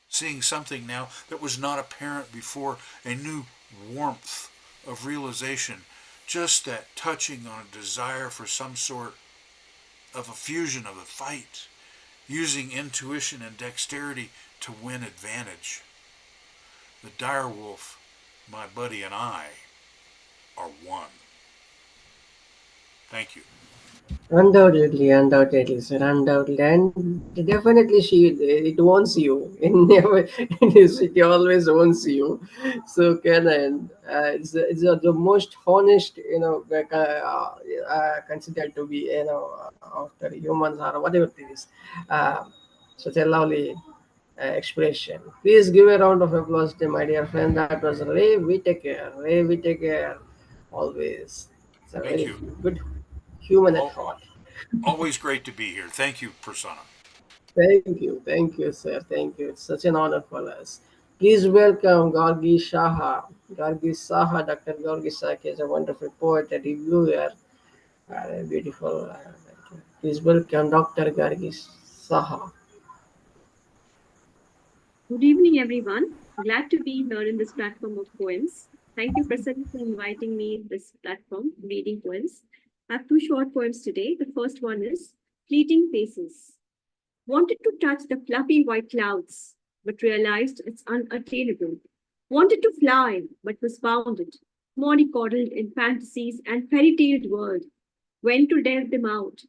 Seeing something now that was not apparent before, a new warmth of realization, just that touching on a desire for some sort of a fusion of the fight, using intuition and dexterity to win advantage. The dire wolf, my buddy, and I are one. Thank you. Undoubtedly, sir, undoubtedly, and definitely it owns you. It always owns you. So, Canon, it's the most honest, considered to be, after humans or whatever it is. Uh, Such a lovely expression. Please give a round of applause to my dear friend. That was Ray Whitaker. Ray Whitaker, always. It's a Thank very you. good human at heart. Always great to be here. Thank you, Prasanna. Thank you, sir. Thank you. It's such an honor for us. Please welcome Gargi Saha. Gargi Saha, Dr. Gargi Saha is a wonderful poet, a reviewer, a beautiful. Please welcome Dr. Gargi Saha. Good evening, everyone. Glad to be here in this platform of poems. Thank you, Prasanna, for inviting me in this platform, reading poems. I have two short poems today. The first one is Fleeting Faces. Wanted to touch the fluffy white clouds, but realized it's unattainable. Wanted to fly, but was bounded, mollycoddled in fantasies and fairy-tale world. Went to delve them out,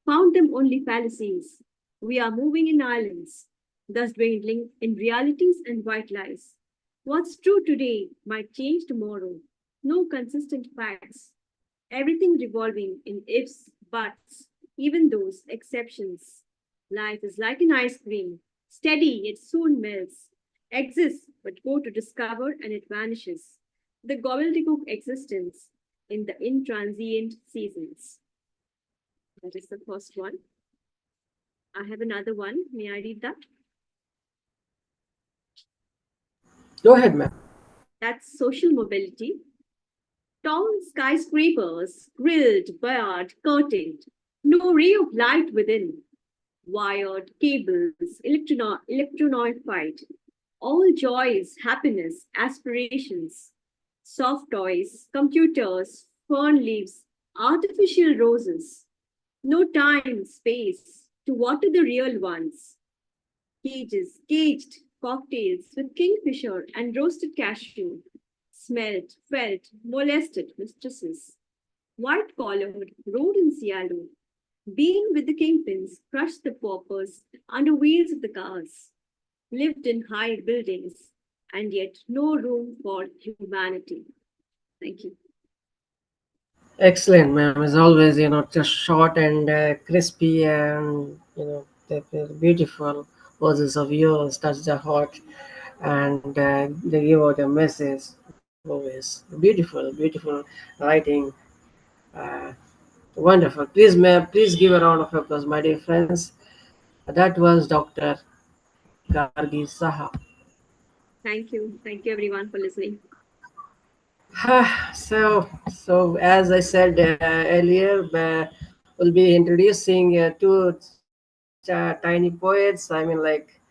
found them only fallacies. We are moving in islands, thus dwindling in realities and white lies. What's true today might change tomorrow. No consistent facts. Everything revolving in ifs, buts, even those exceptions. Life is like an ice cream, steady yet soon melts. Exists but go to discover and it vanishes. The gobbledygook existence in the intransient seasons. That is the first one. I have another one. May I read that? Go ahead, ma'am. That's social mobility. Tall skyscrapers, grilled, barred, curtained, no ray of light within. Wired cables, electronified, all joys, happiness, aspirations. Soft toys, computers, fern leaves, artificial roses. No time, space to water the real ones. Cages, caged cocktails with kingfisher and roasted cashew. Smelt, felt, molested mistresses. white collared, rode in Seattle, been with the kingpins, crushed the paupers under wheels of the cars, lived in high buildings, and yet no room for humanity. Thank you. Excellent, ma'am. As always, just short and crispy, and the beautiful verses of yours touch the heart, and they give out a message. Always beautiful writing. Uh, Wonderful. Please, ma'am, please give a round of applause, my dear friends. That was Dr. Gargi Saha. Thank you. Thank you, everyone, for listening. So as I said earlier, we'll be introducing two tiny poets. I mean, like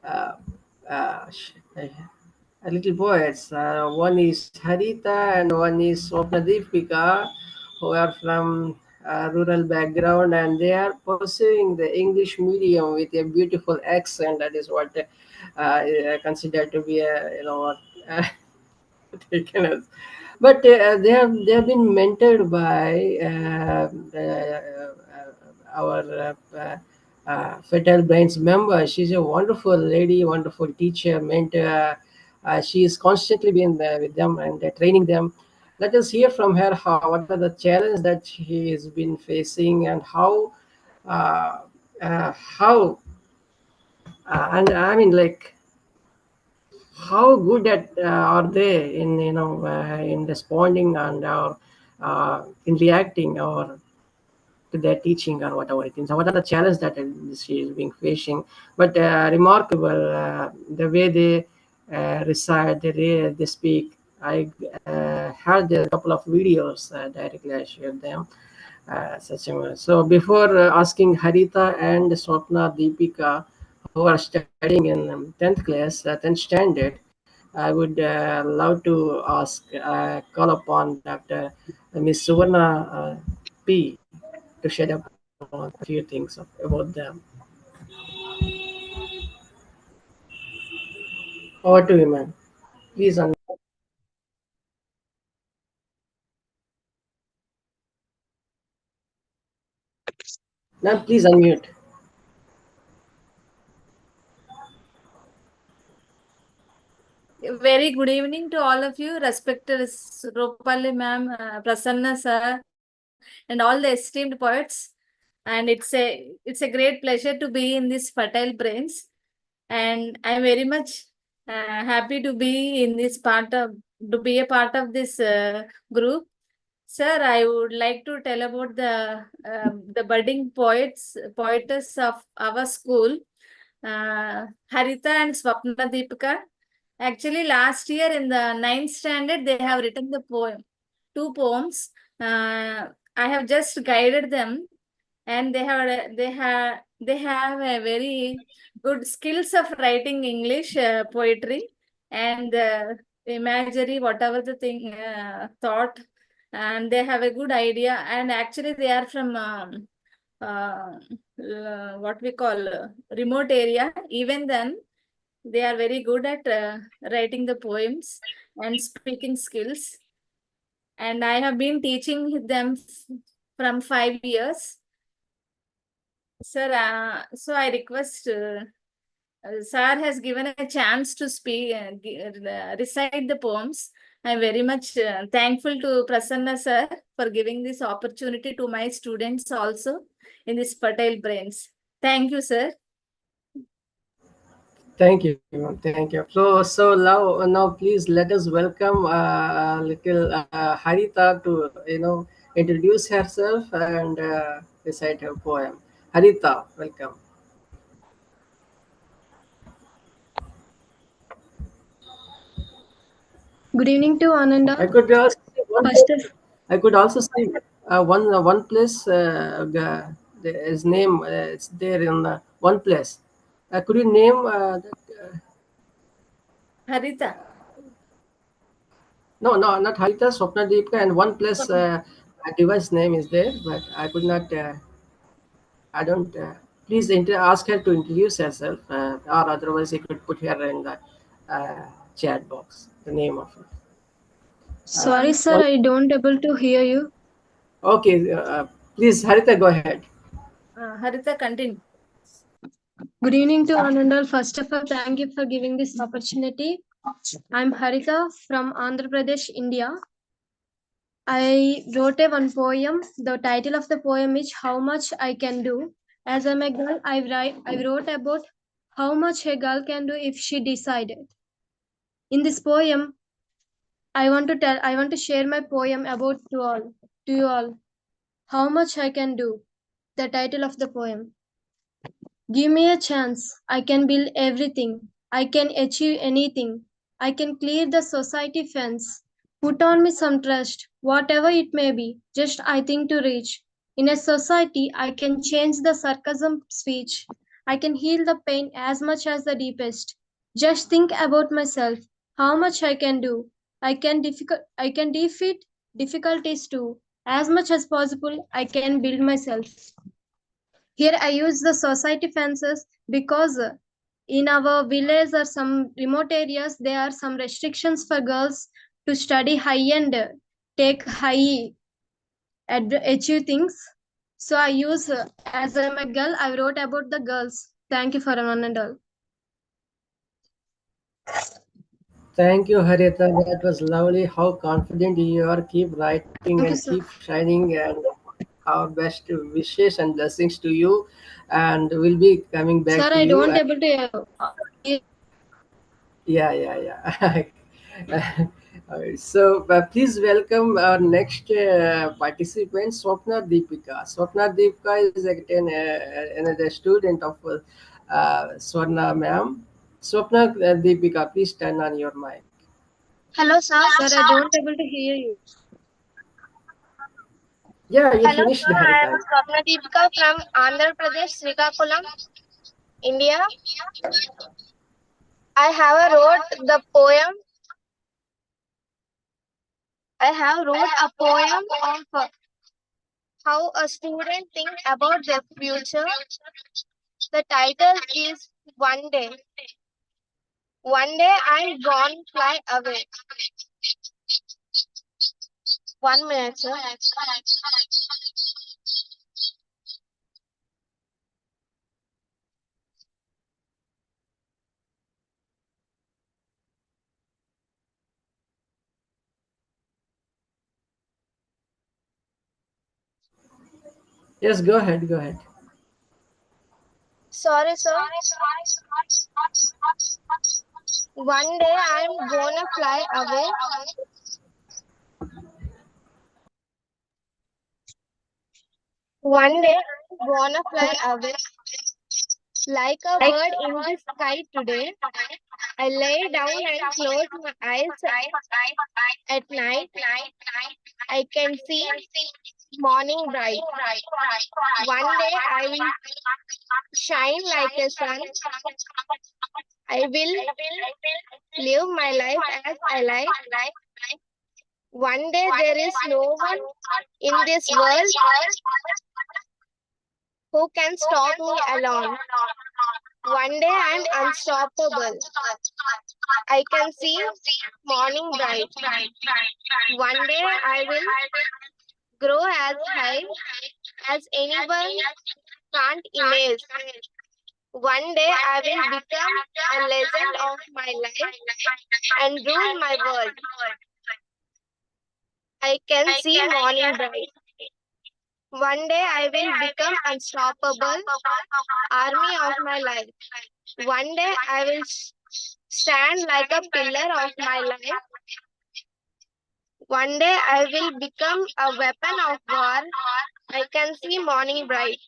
uh, little poets. One is Haritha and one is Swapandeepika, who are from rural background, and they are pursuing the English medium with a beautiful accent. That is what I consider to be a what taken as. But they have been mentored by our Fertile Brains member. She's a wonderful lady, wonderful teacher, mentor. She is constantly been there with them and training them. Let us hear from her what are the challenges that she has been facing, and uh, how and I mean, like, how good at are they in in responding and in reacting or to their teaching or whatever it is. So what are the challenges that she is being facing? But remarkable the way they recite, they speak. I had a couple of videos directly. I shared them. So before asking Haritha and Swapna Deepika, who are studying in 10th class, 10th standard, I would love to call upon Dr. Miss Suvarna P to shed upon a few things about them. Over to you, ma'am. Please, ma'am, please unmute. Very good evening to all of you, respected Roopali ma'am, Prasanna sir, and all the esteemed poets. And it's a great pleasure to be in this fertile brains. And I'm very much happy to be in this part of to be a part of this group. Sir, I would like to tell about the budding poetess of our school, Haritha and Swapna Deepika. Actually, last year in the ninth standard, they have written the two poems. I have just guided them, and they have a very good skills of writing English poetry and imagery, whatever the thing thought, and they have a good idea. And actually, they are from what we call remote area. Even then, they are very good at writing the poems and speaking skills. And I have been teaching them from 5 years. Sir, so I request, Sir has given a chance to speak, recite the poems. I'm very much thankful to Prasanna sir for giving this opportunity to my students also in this fertile brains. Thank you, sir. Thank you, ma'am. Thank you. So now please let us welcome little Haritha to introduce herself and recite her poem. Haritha, welcome. Good evening to Ananda. I could also see one. First of I could also see one place. His name it's there in one place. Could you name Haritha. No, not Haritha, Swapna Deepika, and one plus a device name is there, but I could not. I don't. Please ask her to introduce herself, or otherwise you could put her in the chat box. The name of her. Sorry, sir, I don't able to hear you. Okay, please, Haritha, go ahead. Haritha, continue. Good evening to one and all. First of all, thank you for giving this opportunity. I'm Haritha from Andhra Pradesh, India. I wrote one poem. The title of the poem is How Much I Can Do. As I'm a girl, I wrote about how much a girl can do if she decided. In this poem, I want to share my poem about to you all. How much I can do. The title of the poem. Give me a chance. I can build everything. I can achieve anything. I can clear the society fence. Put on me some trust, whatever it may be. Just I think to reach. In a society, I can change the sarcasm speech. I can heal the pain as much as the deepest. Just think about myself. How much I can do. I can defeat difficulties too. As much as possible, I can build myself. Here I use the society fences because in our village or some remote areas there are some restrictions for girls to study high and take high achieve things. So I use as I'm a girl I wrote about the girls. Thank you for one and all. Thank you, Haritha. That was lovely. How confident you are. Keep writing and keep shining. And our best wishes and blessings to you. And we'll be coming back Sir, to I you. don't able to hear. Yeah. All right. So please welcome our next participant, Swapandeepika. Swapandeepika is again another student of Swarna ma'am. Swapandeepika, please turn on your mic. Hello, sir. Sir, I don't able to hear you. Yeah, you Hello, finished, sir. I am Haritha. Swapnadeepika from Andhra Pradesh, Srikakulam, India. I have wrote the poem. I have wrote a poem of how a student think about their future. The title is One Day. One day I'm gone fly away. 1 minute, sir. Yes, go ahead. Go ahead. Sorry, sir. One day I'm gonna fly away. One day I'm gonna fly away. Like a bird in the sky today. I lay down and close my eyes at night. I can see morning bright. One day I will shine like a sun. I will live my life as I like. One day there is no one in this world who can stop me alone. One day I am unstoppable. I can see morning bright. One day I will grow as high as anyone can't imagine. One day I will become a legend of my life and rule my world. I can see morning bright. One day I will become unstoppable army of my life. One day I will stand like a pillar of my life. One day I will become a weapon of war. I can see morning bright.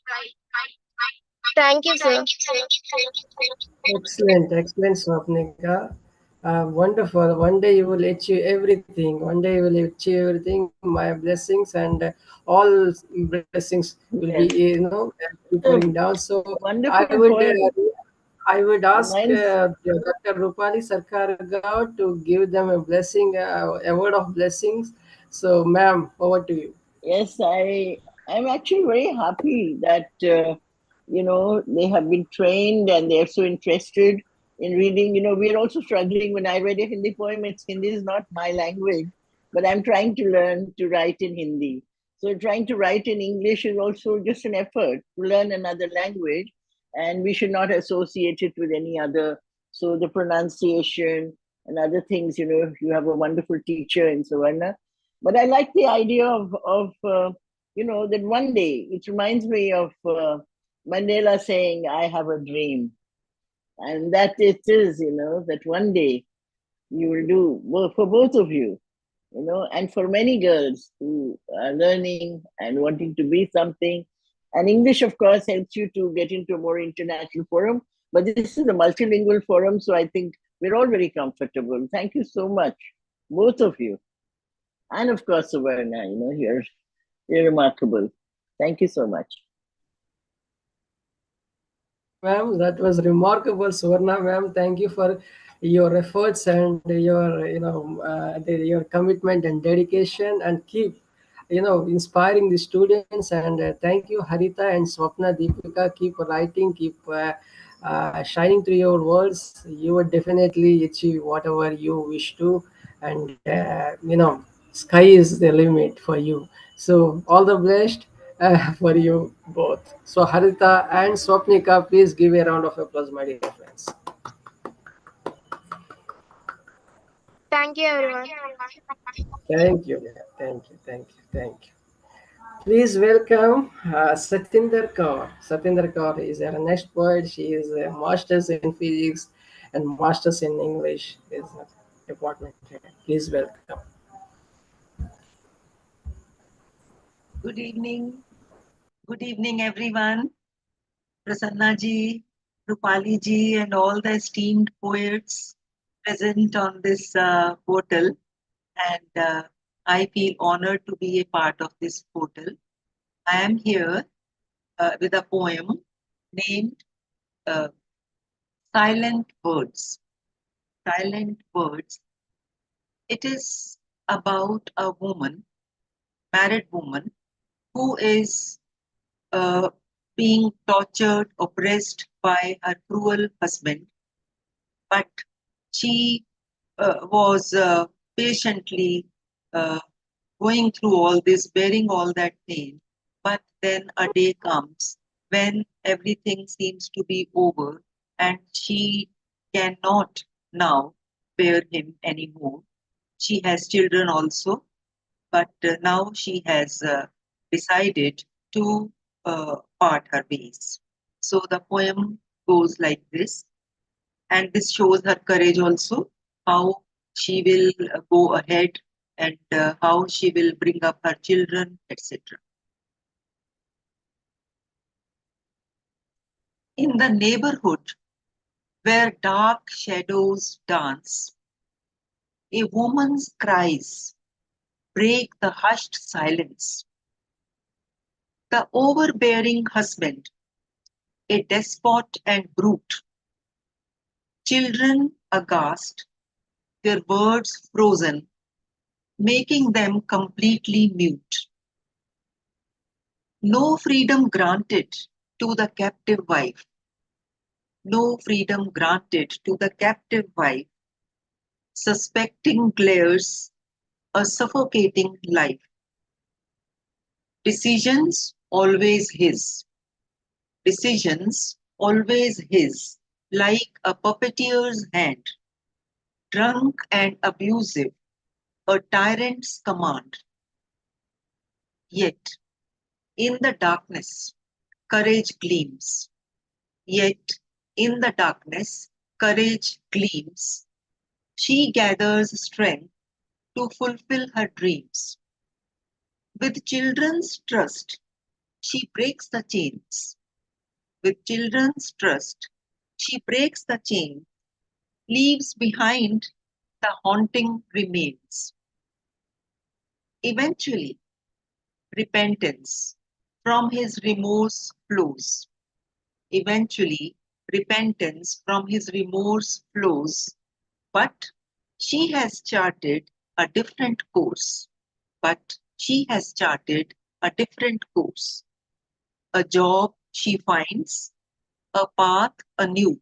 Thank you, sir. Excellent, Swapnika. Wonderful. One day you will achieve everything. One day you will achieve everything. My blessings and all blessings will be, Yes. pouring down. So Wonderful I poem. would ask Reminds Dr. Roopali Sircar Gaur to give them a blessing, a word of blessings. So, ma'am, over to you. Yes, I'm actually very happy that they have been trained and they're so interested in reading. We're also struggling. When I read a Hindi poem, Hindi is not my language, but I'm trying to learn to write in Hindi. So trying to write in English is also just an effort to learn another language, and we should not associate it with any other. So the pronunciation and other things, you have a wonderful teacher in Suvarna. But I like the idea of that one day, it reminds me of Mandela saying, I have a dream. And that it is, that one day you will do work for both of you, and for many girls who are learning and wanting to be something. And English, of course, helps you to get into a more international forum. But this is a multilingual forum, so I think we're all very comfortable. Thank you so much, both of you. And of course, Suvarna, you're remarkable. Thank you so much. Ma'am, that was remarkable, Suvarna ma'am. Thank you for your efforts and your your commitment and dedication, and keep inspiring the students. And thank you, Haritha and Swapandeepika. Keep writing, keep shining through your words. You will definitely achieve whatever you wish to, and sky is the limit for you. So all the best for you both. So Haritha and Swapnika, please give a round of applause, my dear friends. Thank you, everyone. Thank you, thank you, thank you, thank you. Please welcome Satinder Kaur. Satinder Kaur is our next poet. She is a master's in physics and master's in English. Is a department head. Please welcome. Good evening. Good evening, everyone. Prasanna ji, Roopali ji, and all the esteemed poets present on this portal. And I feel honored to be a part of this portal. I am here with a poem named Silent Words. Silent Words. It is about a woman, married woman, who is being tortured, oppressed by her cruel husband. But she was patiently going through all this, bearing all that pain. But then a day comes when everything seems to be over and she cannot now bear him anymore. She has children also, but now she has decided to part her ways. So the poem goes like this, and this shows her courage also, how she will go ahead and how she will bring up her children, etc. In the neighborhood where dark shadows dance, a woman's cries break the hushed silence. The overbearing husband, a despot and brute, children aghast, their words frozen, making them completely mute. No freedom granted to the captive wife. No freedom granted to the captive wife, suspecting glares a suffocating life. Decisions always his. Decisions always his, like a puppeteer's hand. Drunk and abusive, a tyrant's command. Yet, in the darkness, courage gleams. Yet, in the darkness, courage gleams. She gathers strength to fulfill her dreams. With children's trust, she breaks the chains. With children's trust, she breaks the chain, leaves behind the haunting remains. Eventually, repentance from his remorse flows. Eventually, repentance from his remorse flows. But she has charted a different course. But she has charted a different course. A job she finds, a path anew.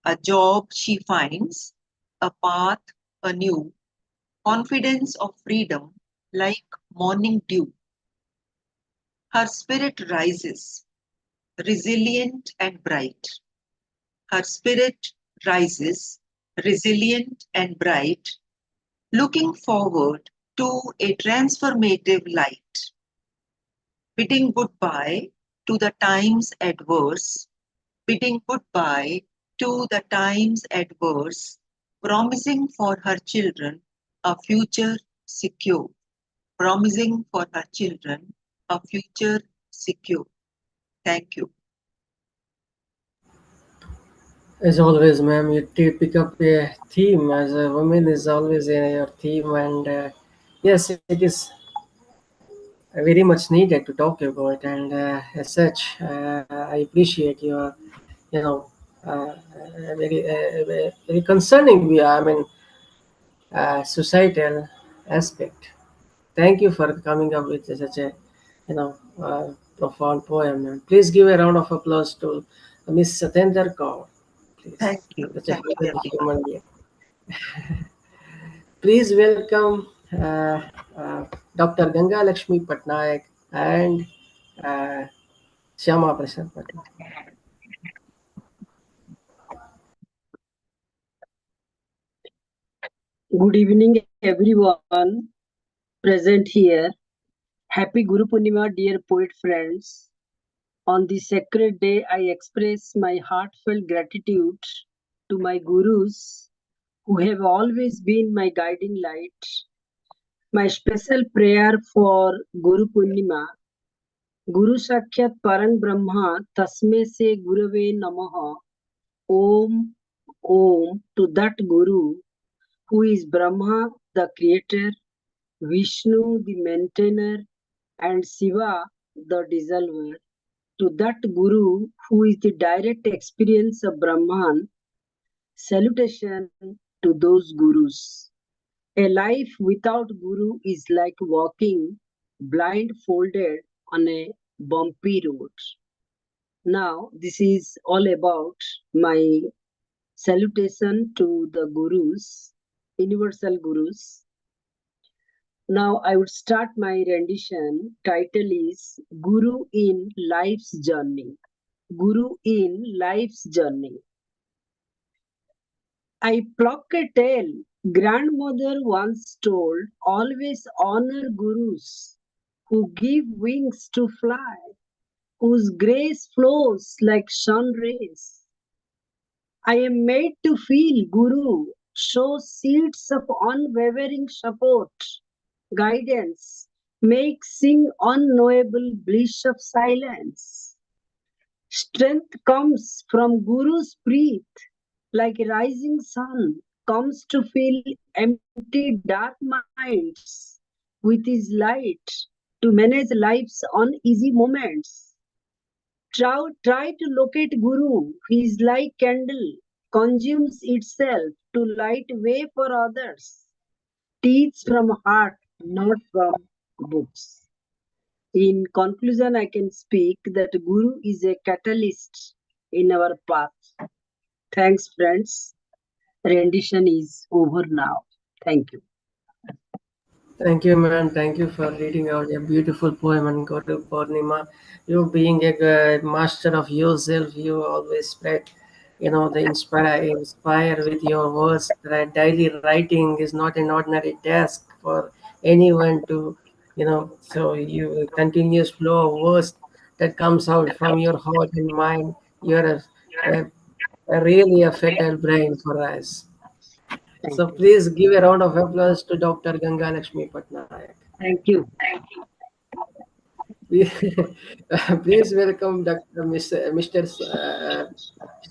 A job she finds, a path anew. confidence of freedom like morning dew. Her spirit rises, resilient and bright. Her spirit rises, resilient and bright, looking forward to a transformative light. Bidding goodbye to the times adverse, bidding goodbye to the times adverse, promising for her children a future secure, promising for her children a future secure. Thank you. As always, ma'am, you pick up a theme. As a woman is always your theme, and yes, it is very much needed to talk about. And as such, I appreciate your, you know, very concerning view. I mean, societal aspect. Thank you for coming up with such a, profound poem. And please give a round of applause to Miss Satinder Kaur. Please, Thank you. such a Thank you. humble human being. Please welcome Dr. Gangalaxmi Patnaik and uh, Shyamaprasad Patnaik. Good evening, everyone present here. Happy Guru Purnima, dear poet friends. On this sacred day, I express my heartfelt gratitude to my gurus who have always been my guiding light. My special prayer for Guru Purnima. Guru Sakshat Paran Brahma Tasme Se Gurave Namaha. Om Om to that Guru who is Brahma, the creator, Vishnu, the maintainer, and Shiva, the dissolver. To that Guru who is the direct experience of Brahman, salutation to those Gurus. A life without Guru is like walking blindfolded on a bumpy road. Now, this is all about my salutation to the Gurus, universal Gurus. Now I would start my rendition. Title is Guru in Life's Journey. Guru in Life's Journey. I pluck a tale. Grandmother once told, always honor gurus who give wings to fly, whose grace flows like sun rays. I am made to feel Guru shows seeds of unwavering support, guidance, make sing unknowable bliss of silence. Strength comes from Guru's breath, like a rising sun comes to fill empty dark minds with his light to manage life's uneasy moments. Try to locate Guru. He is like candle, consumes itself to light way for others. Teach from heart, not from books. In conclusion, I can speak that Guru is a catalyst in our path. Thanks, friends. Rendition is over now. Thank you. Thank you, ma'am. Thank you for reading out a beautiful poem on Guru Purnima. You being a master of yourself, you always spread, the inspire with your words. That daily writing is not an ordinary task for anyone to, so you continuous flow of words that comes out from your heart and mind. You're really a fertile brain for us. So please give a round of applause to Dr. Gangalaxmi Patnaik. Thank you. Please welcome Dr. Mr.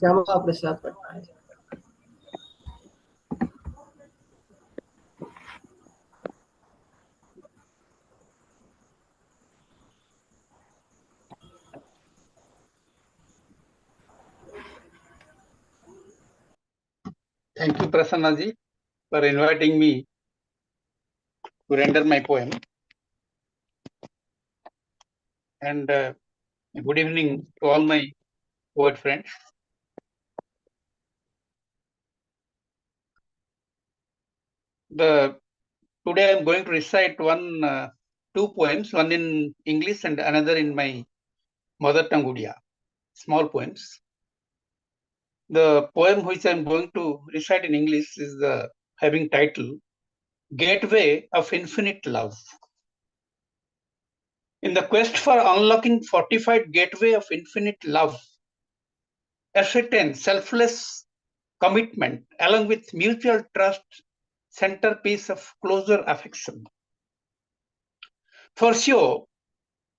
Shyamaprasad Patnaik. Thank you, Prasannaji, for inviting me to render my poem. And good evening to all my poet friends. The today I'm going to recite two poems, one in English and another in my mother tongue Odia, small poems. The poem which I'm going to recite in English is having title Gateway of Infinite Love. In the quest for unlocking fortified gateway of infinite love, ascertain selfless commitment along with mutual trust, centerpiece of closer affection. For sure,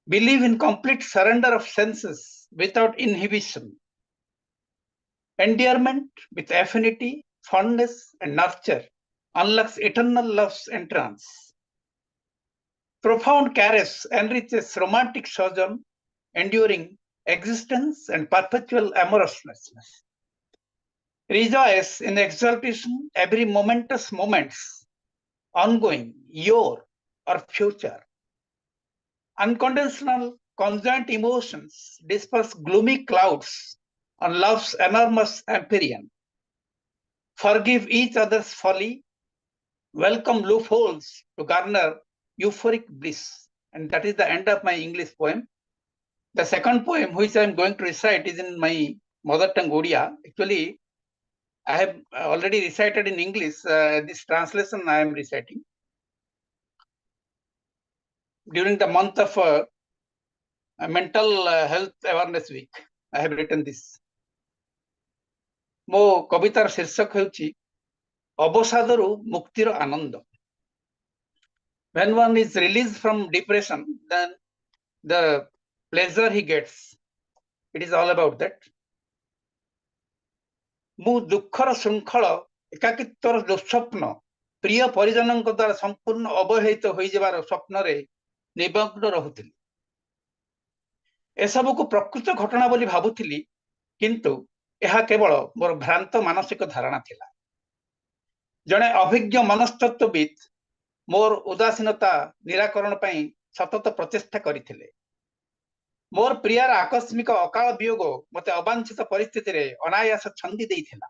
believe in complete surrender of senses without inhibition. Endearment with affinity, fondness, and nurture unlocks eternal love's entrance. Profound caress enriches romantic sojourn, enduring existence and perpetual amorousness. Rejoice in exaltation every momentous moments, ongoing, your or future. Unconditional conjoint emotions disperse gloomy clouds on love's enormous empyrean. Forgive each other's folly, welcome loopholes to garner euphoric bliss. And that is the end of my English poem. The second poem, which I am going to recite, is in my mother tongue Odia. Actually, I have already recited in English. This translation I am reciting. During the month of Mental Health Awareness Week, I have written this. ମୋ କବିତାର ଶୀର୍ଷକ ହେଉଛି ଅବସାଦରୁ ମୁକ୍ତିର ଆନନ୍ଦ. When one is released from depression, then the pleasure he gets, it is all about that. ମୁଁ ଦୁଃଖର ଶୃଙ୍ଖଳ ଏକାକିତ୍ୱର ଦୁଃସ୍ୱପ୍ନ ପ୍ରିୟ ପରିଜନଙ୍କ ଦ୍ୱାରା ସମ୍ପୂର୍ଣ୍ଣ ଅବହେଳିତ ହୋଇଯିବାର ସ୍ୱପ୍ନରେ ନିମଗ୍ନ ରହୁଥିଲି. ଏସବୁକୁ ପ୍ରକୃତ ଘଟଣା ବୋଲି ଭାବୁଥିଲି, କିନ୍ତୁ ଏହା କେବଳ ମୋର ଭ୍ରାନ୍ତ ମାନସିକ ଧାରଣା ଥିଲା. ଜଣେ ଅଭିଜ୍ଞ ମନସ୍ତତ୍ତ୍ୱବିତ୍ ମୋର ଉଦାସୀନତା ନିରାକରଣ ପାଇଁ ସତତ ପ୍ରଚେଷ୍ଟା କରିଥିଲେ. ମୋର ପ୍ରିୟାର ଆକସ୍ମିକ ଅକାଳ ବିୟୋଗ ମୋତେ ଅବାଞ୍ଛିତ ପରିସ୍ଥିତିରେ ଅନାୟାସ ଛନ୍ଦି ଦେଇଥିଲା.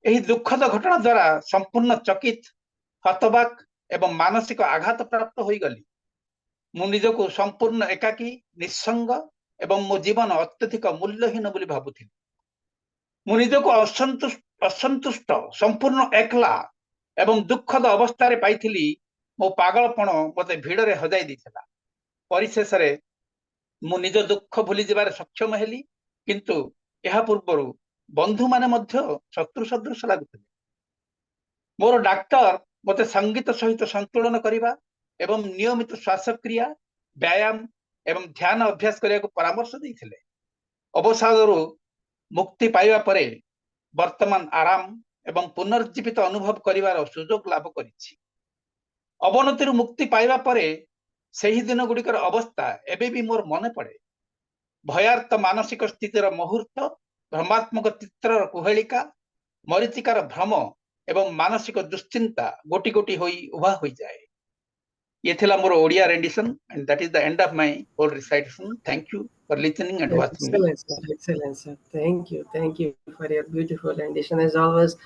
ଏହି ଦୁଃଖଦ ଘଟଣା ଦ୍ୱାରା ସମ୍ପୂର୍ଣ୍ଣ ଚକିତ, ହତବାକ୍ ଏବଂ ମାନସିକ ଆଘାତ ପ୍ରାପ୍ତ ହୋଇଗଲି. ମୁଁ ନିଜକୁ ସମ୍ପୂର୍ଣ୍ଣ ଏକାକୀ, ନିଃସଙ୍ଗ ଏବଂ ମୋ ଜୀବନ ଅତ୍ୟଧିକ ମୂଲ୍ୟହୀନ ବୋଲି ଭାବୁଥିଲି. ମୁଁ ନିଜକୁ ଅସନ୍ତୁଷ୍ଟ, ସମ୍ପୂର୍ଣ୍ଣ ଏକଲା ଏବଂ ଦୁଃଖଦ ଅବସ୍ଥାରେ ପାଇଥିଲି. ମୋ ପାଗଳପଣ ମୋତେ ଭିଡ଼ରେ ହଜାଇ ଦେଇଥିଲା. ପରିଶେଷରେ ମୁଁ ନିଜ ଦୁଃଖ ଭୁଲି ଯିବାରେ ସକ୍ଷମ ହେଲି, କିନ୍ତୁ ଏହା ପୂର୍ବରୁ ବନ୍ଧୁମାନେ ମଧ୍ୟ ଶତ୍ରୁ ସଦୃଶ ଲାଗୁଥିଲେ. ମୋର ଡାକ୍ତର ମୋତେ ସଙ୍ଗୀତ ସହିତ ସନ୍ତୁଳନ କରିବା ଏବଂ ନିୟମିତ ଶ୍ୱାସକ୍ରିୟା, ବ୍ୟାୟାମ ଏବଂ ଧ୍ୟାନ ଅଭ୍ୟାସ କରିବାକୁ ପରାମର୍ଶ ଦେଇଥିଲେ. ଅବସାଦରୁ ମୁକ୍ତି ପାଇବା ପରେ ବର୍ତ୍ତମାନ ଆରାମ ଏବଂ ପୁନର୍ଜୀବିତ ଅନୁଭବ କରିବାର ସୁଯୋଗ ଲାଭ କରିଛି. ଅବନତିରୁ ମୁକ୍ତି ପାଇବା ପରେ ସେହି ଦିନ ଗୁଡ଼ିକର ଅବସ୍ଥା ଏବେ ବି ମୋର ମନେ ପଡ଼େ. ଭୟାର୍ତ୍ତ ମାନସିକ ସ୍ଥିତିର ମୁହୂର୍ତ୍ତ, ଭ୍ରମାତ୍ମକ ଚିତ୍ରର କୁହେଳିକା, ମରିଚିକାର ଭ୍ରମ ଏବଂ ମାନସିକ ଦୁଶ୍ଚିନ୍ତା ଗୋଟି ଗୋଟି ହୋଇ ଉଭା ହୋଇଯାଏ. ଇଏ ଥିଲା ମୋର Odia rendition, and that is the end of my whole recitation. Thank you for listening and watching me. Excellent, sir. Excellent, sir. Thank you for your beautiful rendition. As always,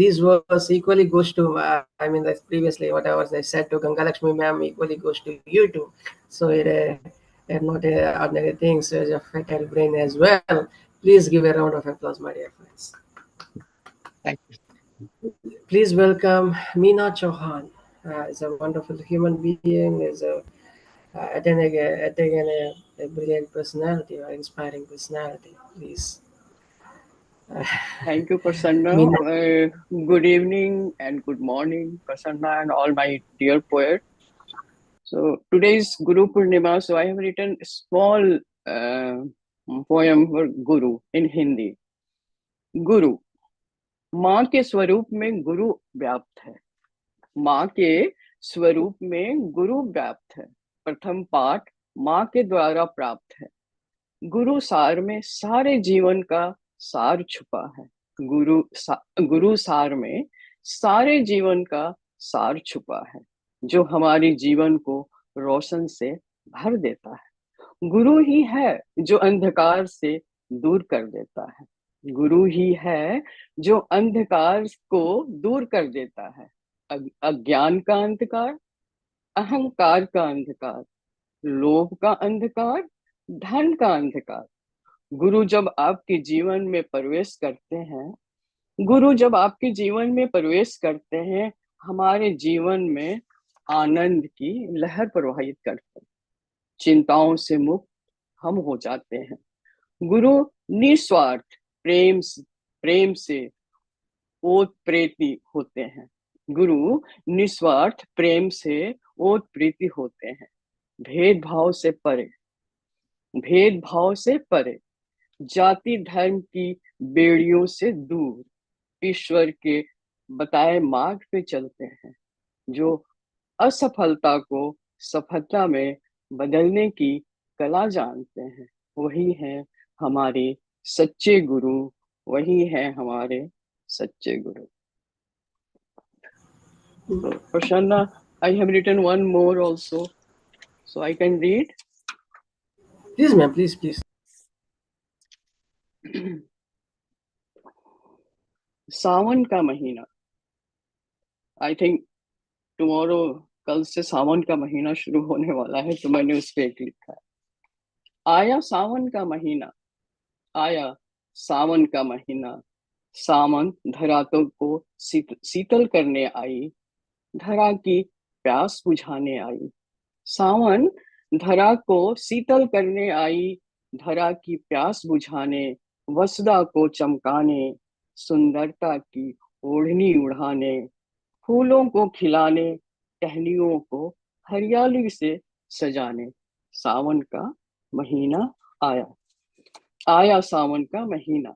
these words equally goes to like previously whatever I said to Gangalaxmi ma'am equally goes to you too. So it not ordinary things, so it's a fertile brain as well. Please give a round of applause, my dear friends. Thank you. Please welcome Meena Chauhan. Is a wonderful human being. Is attending a brilliant personality or inspiring personality. Please. Thank you, Prasanna. Good evening and good morning, Prasanna and all my dear poets. So today is Guru Purnima, so I have written a small poem for Guru in Hindi. Guru. माँ के स्वरूप में गुरु व्याप्त है. माँ के स्वरूप में गुरु व्याप्त है. प्रथम पाठ माँ के द्वारा प्राप्त है. गुरु सार में सारे जीवन का सार छुपा है. गुरु सार में सारे जीवन का सार छुपा है, जो हमारे जीवन को रोशन से भर देता है. गुरु ही है जो अंधकार से दूर कर देता है. गुरु ही है जो अंधकार को दूर कर देता है. अज्ञान का अंधकार, अहंकार का अंधकार, लोभ का अंधकार, धन का अंधकार। गुरु जब आपके जीवन में प्रवेश करते हैं, गुरु जब आपके जीवन में प्रवेश करते हैं, हमारे जीवन में आनंद की लहर प्रवाहित करते हैं, चिंताओं से मुक्त हम हो जाते हैं। गुरु निस्वार्थ प्रेम से ओतप्रेती होते हैं। गुरु निस्वार्थ प्रेम से ओतप्रेती होते हैं। भेदभाव से परे, भेदभाव से परे, जाति धर्म की बेड़ियों से दूर ईश्वर के बताए मार्ग पे चलते हैं। जो असफलता को सफलता में बदलने की कला जानते हैं, वही है हमारे सच्चे गुरु, वही है हमारे सच्चे गुरु। So, Prasanna, I have written one more also, so I can read. Please, ma'am, please. सावन का महीना। आई थिंक टुमारो, कल से सावन का महीना शुरू होने वाला है, तो मैंने उस पर एक लिखा है। आया सावन का महीना, आया सावन का महीना, सावन धरातों को शीतल करने आई, धरा की प्यास बुझाने आई। सावन धरा को शीतल करने आई, धरा की प्यास बुझाने, वसुधा को चमकाने, सुंदरता की ओढ़नी उड़ाने, फूलों को खिलाने, टहनियों को हरियाली से सजाने। सावन का महीना आया, आया सावन का महीना।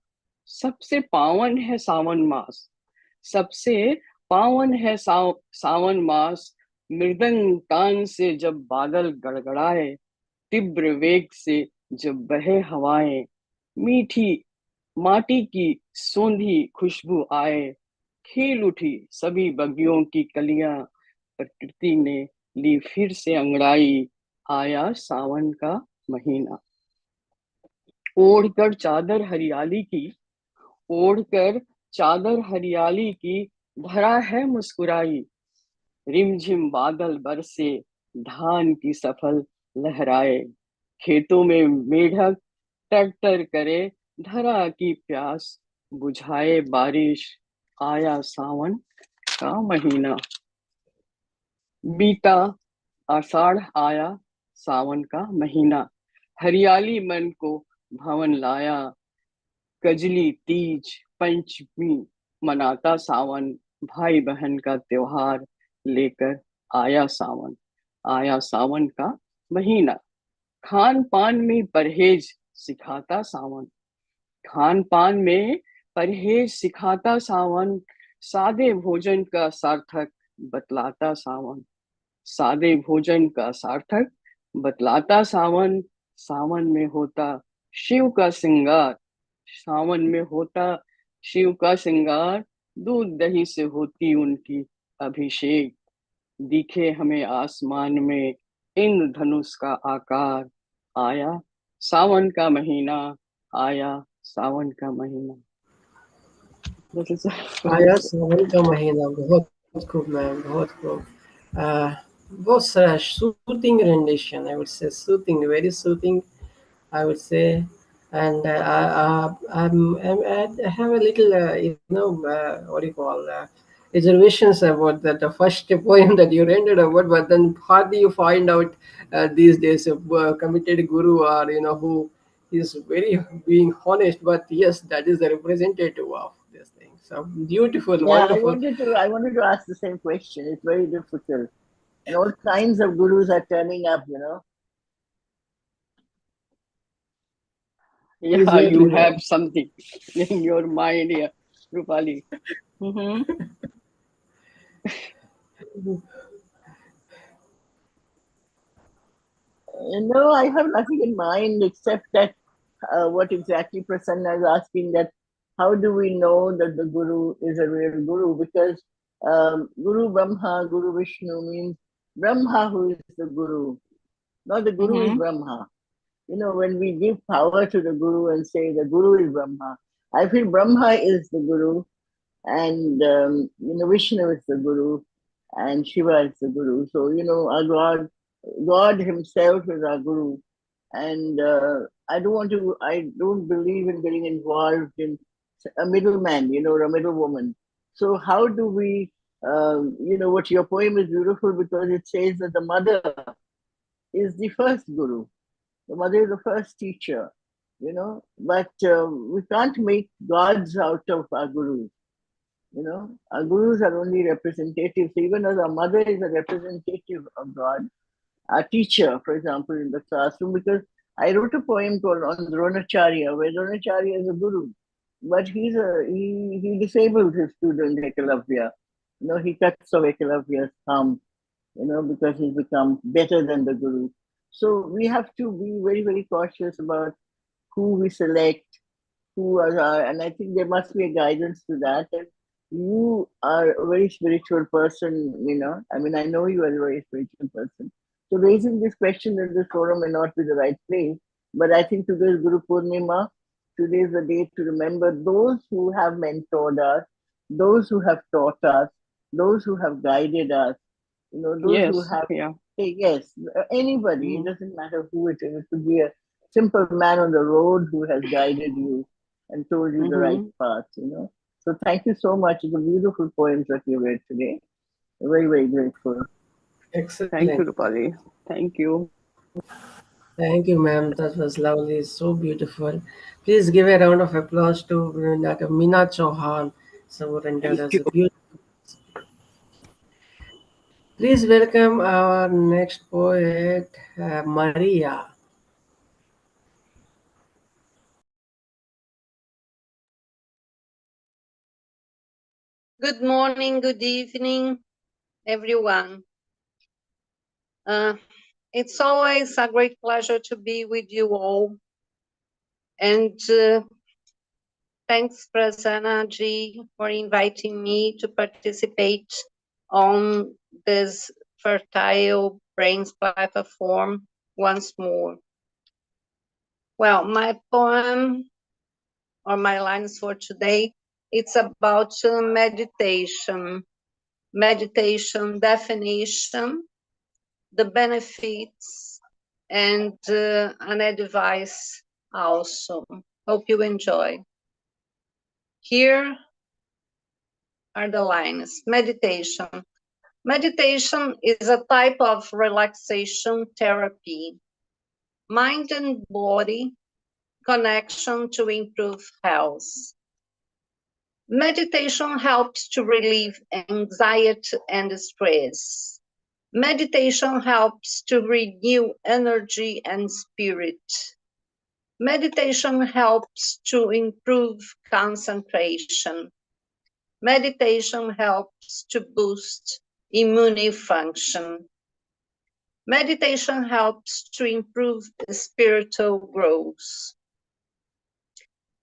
सबसे पावन है सावन मास, सबसे पावन है सावन मास। मृदंग तान से जब बादल गड़गड़ाए, तीव्र वेग से जब बहे हवाएं, मीठी माटी की सोंधी खुशबू आए, खिल उठी सभी बगियों की कलियां, प्रकृति ने ली फिर से अंगड़ाई। आया सावन का महीना। ओढ़कर चादर हरियाली की, ओढ़कर चादर हरियाली की, धरा है मुस्कुराई। रिमझिम बादल बरसे, धान की सफल लहराए, खेतों में मेढक ट्रैक्टर करे, धरा की प्यास बुझाए बारिश। आया सावन का महीना। बीता आषाढ़, आया सावन का महीना। हरियाली मन को भवन लाया, कजली तीज पंचमी मनाता सावन। भाई बहन का त्योहार लेकर आया सावन, आया सावन का महीना। खान पान में परहेज सिखाता सावन, खान पान में परहेज सिखाता सावन। सादे भोजन का सार्थक बतलाता सावन, सादे भोजन का सार्थक बतलाता सावन। सावन में होता शिव का श्रृंगार, सावन में होता शिव का श्रृंगार। दूध दही से होती उनकी अभिषेक, दिखे हमें आसमान में इंद्रधनुष का आकार। आया सावन का महीना, आया सावन का महीना। आया सावन का महीना। बहुत खूब मैम, बहुत खूब। बहुत सारा soothing rendition, I would say. Soothing, very soothing, I would say. And I have a little, what do you call, reservations about that the first poem that you rendered about, but then hardly you find out these days a committed guru, or who is very being honest. But yes, that is the representative of this thing. So beautiful, Yeah, wonderful. I wanted to ask the same question. It's very difficult, and all kinds of gurus are turning up. Yeah, Exactly, you ma'am. have something in your mind here, Roopali. No, I have nothing in mind except that what exactly Prasanna is asking, that how do we know that the guru is a real guru? Because Guru Brahma, Guru Vishnu means Brahma who is the guru, not the guru is Brahma. When we give power to the guru and say the guru is Brahma, I feel Brahma is the guru and Vishnu is the guru. and Shiva is the Guru. So, you know, our God himself is our Guru. And I don't believe in getting involved in a middleman, you know, or a middlewoman. So how do we, you know, what your poem is beautiful because it says that the mother is the first Guru. The mother is the first teacher, you know, but we can't make gods out of our Gurus. You know, our Gurus are only representatives. Even as our mother is a representative of God, our teacher, for example, in the classroom, because I wrote a poem called on Dronacharya, where Dronacharya is a guru, but he disabled his student Ekalavya. You know, he cuts off Ekalavya's thumb, you know, because he's become better than the guru. So we have to be very, very cautious about who we select, who are, and I think there must be a guidance to that. And you are a very spiritual person, you know. I mean, I know you are a very spiritual person. So raising this question in this forum may not be the right place, but I think today is Guru Purnima. Today is the day to remember those who have mentored us, those who have taught us, those who have guided us, you know, those who have, yes, anybody, it doesn't matter who it is. It could be a simple man on the road who has guided you and told you the right path, you know. So thank you so much. It's a beautiful poems that you read today. I'm very, very grateful. Excellent. Thank you, Roopali. Thank you. Thank you, ma'am. That was lovely. So beautiful. Please give a round of applause to Meena Chauhan. So rendered as a beautiful. Please welcome our next poet, Maria. Good morning, good evening, everyone. It's always a great pleasure to be with you all. And thanks, Prasanna Ji, for inviting me to participate on this fertile brains platform once more. Well, my poem or my lines for today, it's about meditation. Meditation definition, the benefits, and an advice also. Hope you enjoy. Here are the lines. Meditation. Meditation is a type of relaxation therapy. Mind and body connection to improve health. Meditation helps to relieve anxiety and stress. Meditation helps to renew energy and spirit. Meditation helps to improve concentration. Meditation helps to boost immune function. Meditation helps to improve spiritual growth.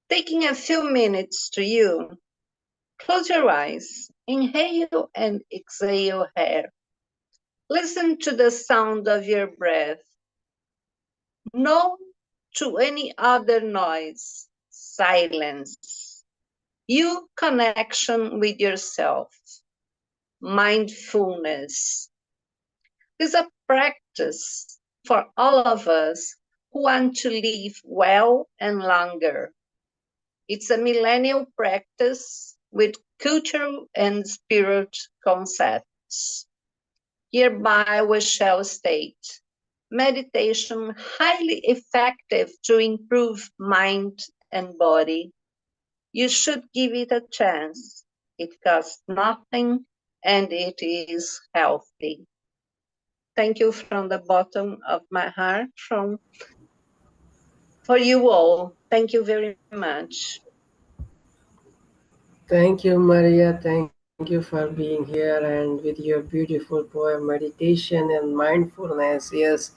Taking a few minutes to you, close your eyes, inhale and exhale air. Listen to the sound of your breath. No to any other noise, silence. You connection with yourself, mindfulness. This is a practice for all of us who want to live well and longer. It's a millennial practice with cultural and spirit concepts. Hereby we shall state meditation highly effective to improve mind and body. You should give it a chance. It costs nothing and it is healthy. Thank you from the bottom of my heart for you all. Thank you very much. Thank you, Maria. Thank you for being here and with your beautiful poem, Meditation and Mindfulness. Yes,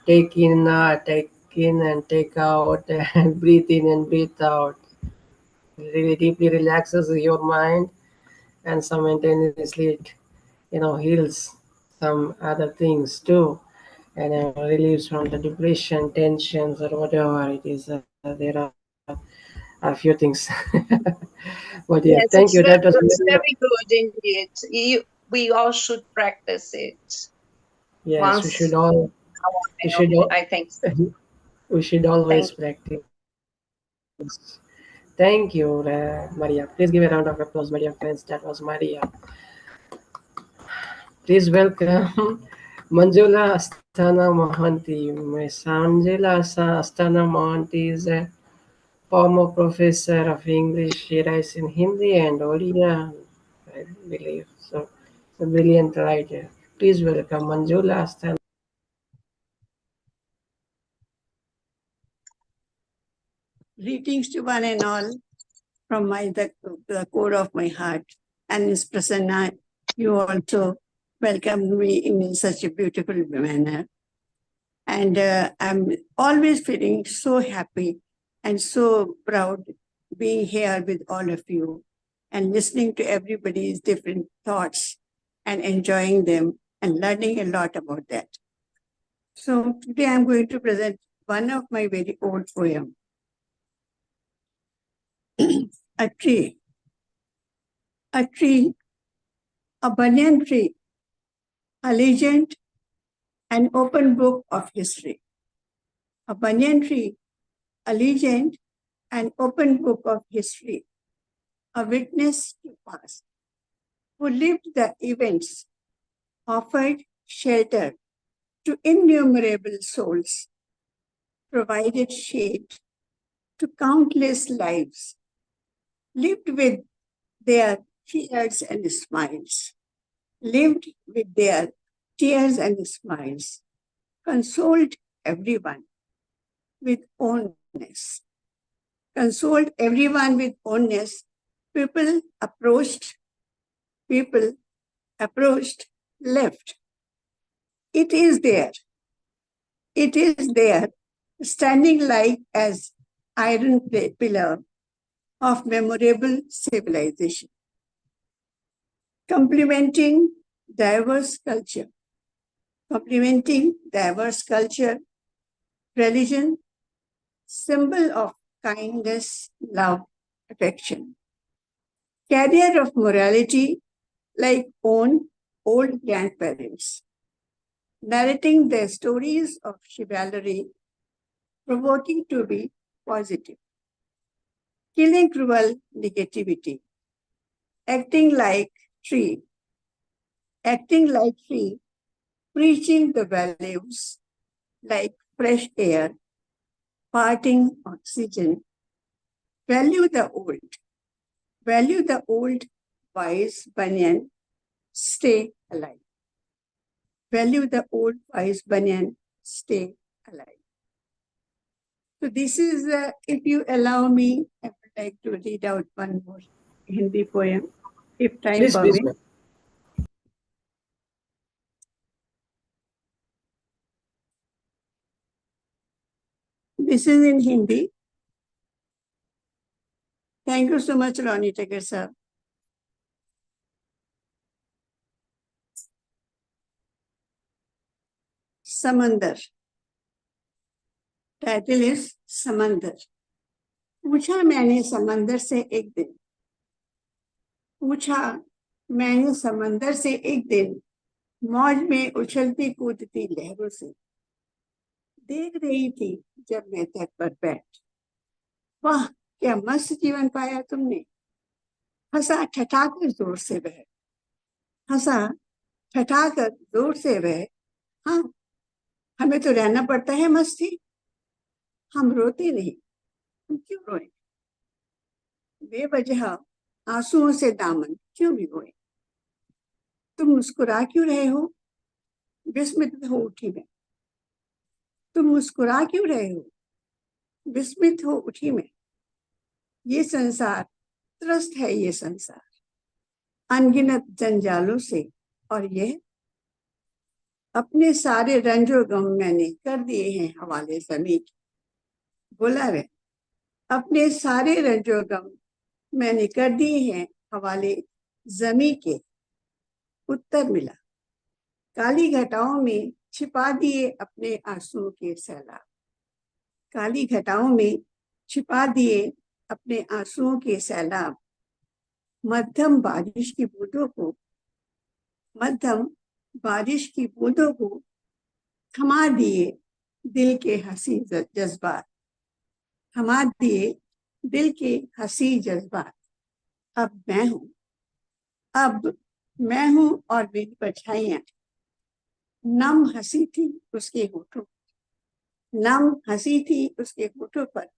take in and take out, and breathe in and breathe out. Really deeply relaxes your mind, and simultaneously it, heals some other things too, and relieves from the depression, tensions, or whatever it is. There are a few things. But yeah, Yes, thank you. That was it's very good indeed. we all should practice it. Yes, Once we should all. We should all, I think so. we should always practice. Thank you, Maria. Please give a round of applause, my dear friends. That was Maria. Please welcome Manjula Asthana Mohanty. Miss Angela Asthana Mohanty is a former professor of English. She writes in Hindi and Odia, I believe. So, a brilliant writer. Please welcome Manjula Asthana. Greetings to one and all from the core of my heart. And Ms. Prasanna, you also welcomed me in such a beautiful manner. And I'm always feeling so happy and so proud being here with all of you and listening to everybody's different thoughts and enjoying them and learning a lot about that. So today I'm going to present one of my very old poems. A tree, a tree, a banyan tree, a legend, an open book of history. A banyan tree, a legend, an open book of history, a witness to past, who lived the events, offered shelter to innumerable souls, provided shade to countless lives, lived with their tears and smiles, lived with their tears and smiles, consoled everyone with ownness. Consoled everyone with ownness. People approached, left. It is there, standing like as iron pillar of memorable civilization, complementing diverse culture, religion, symbol of kindness, love, affection, carrier of morality like own old grandparents, narrating their stories of chivalry, provoking to be positive, killing cruel negativity, acting like tree, preaching the values like fresh air, parting oxygen, value the old, wise banyan, stay alive. Value the old, wise banyan, stay alive. So this is, if you allow me, I would like to read out one more Hindi poem, if time Please, permits. please. This is in Hindi. Thank you so much, Ronnie Tucker sir. समंदर. Title is समंदर. पूछा मैंने समंदर से एक दिन, मौज में उछलती कूदती लहरों से देख रही थी जब मैं तट पर बैठ. वाह क्या मस्त जीवन पाया तुमने. हंसा ठठाकर जोर से वह, हाँ हमें तो रहना पड़ता है मस्ती. हम रोते नहीं, हम क्यों रोए. बेवजह आंसुओं से दामन क्यों भिगोए. तुम मुस्कुरा क्यों रहे हो, विस्मित हो उठी मैं. तुम मुस्कुरा क्यों रहे हो, विस्मित हो उठी मैं. ये संसार त्रस्त है, ये संसार अनगिनत जंजालों से. और यह अपने सारे रंजो गम मैंने कर दिए हैं हवाले ज़मीं के. बोला वे अपने सारे रंजो गम मैंने कर दिए हैं हवाले ज़मीं के. उत्तर मिला काली घटाओं में छिपा दिए अपने आंसुओं के सैलाब. काली घटाओं में छिपा दिए अपने आंसुओं के सैलाब. मध्यम बारिश की बूंदों को मध्यम बारिश की बूंदों को थमा दिए दिल के हंसी जज्बात, थमा दिए दिल के हंसी जज्बात। अब मैं हूँ, अब मैं हूँ और मेरी परछाइयाँ। नम हंसी थी उसके होठों, नम हंसी थी उसके होठों पर,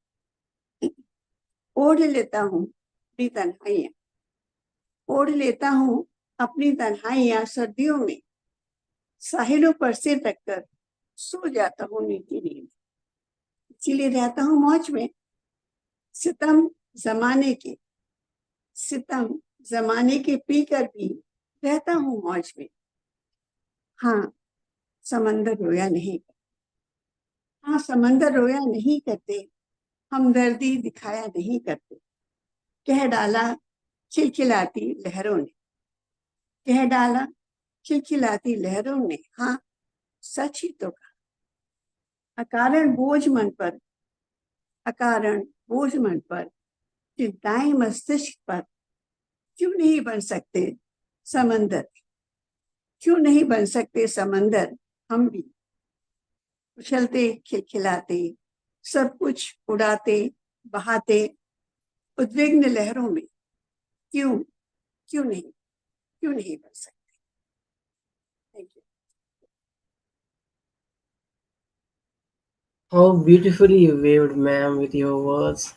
ओढ़ लेता हूँ अपनी तन्हाइयाँ, ओढ़ लेता हूँ अपनी तन्हाइयाँ। सर्दियों में साहिलों पर सिर रखकर सो जाता हूँ मीठी नींद, इसीलिए रहता हूँ मौज में। सितम जमाने के, सितम जमाने के पीकर भी रहता हूँ मौज में। हाँ समंदर रोया नहीं, हाँ समंदर रोया नहीं करते, हमदर्दी दिखाया नहीं करते। कह डाला खिलखिलाती लहरों ने, कह डाला खिलखिलाती लहरों ने, हाँ सच ही तो कहा। अकारण बोझ मन पर, अकारण बोझ मन पर, चिंताएं मस्तिष्क पर, क्यों नहीं बन सकते समंदर, क्यों नहीं बन सकते समंदर हम भी। उछलते खिलखिलाते सब कुछ उड़ाते बहाते, उद्विग्न लहरों में क्यों क्यों नहीं बन सकते। Thank you. How beautifully you waved, ma'am, with your words.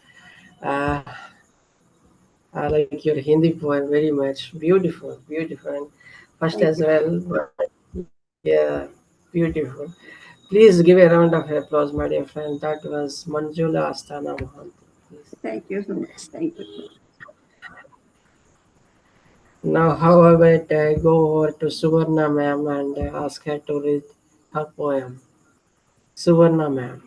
Uh, I like your Hindi poem very much. Beautiful, beautiful. And first Thank as you. well. Yeah, beautiful. Please give a round of applause, my dear friend. That was Manjula Astana Mohanty. Thank you so much. Thank you so much. Now, how about I go over to Suvarna ma'am and ask her to read her poem. Suvarna ma'am.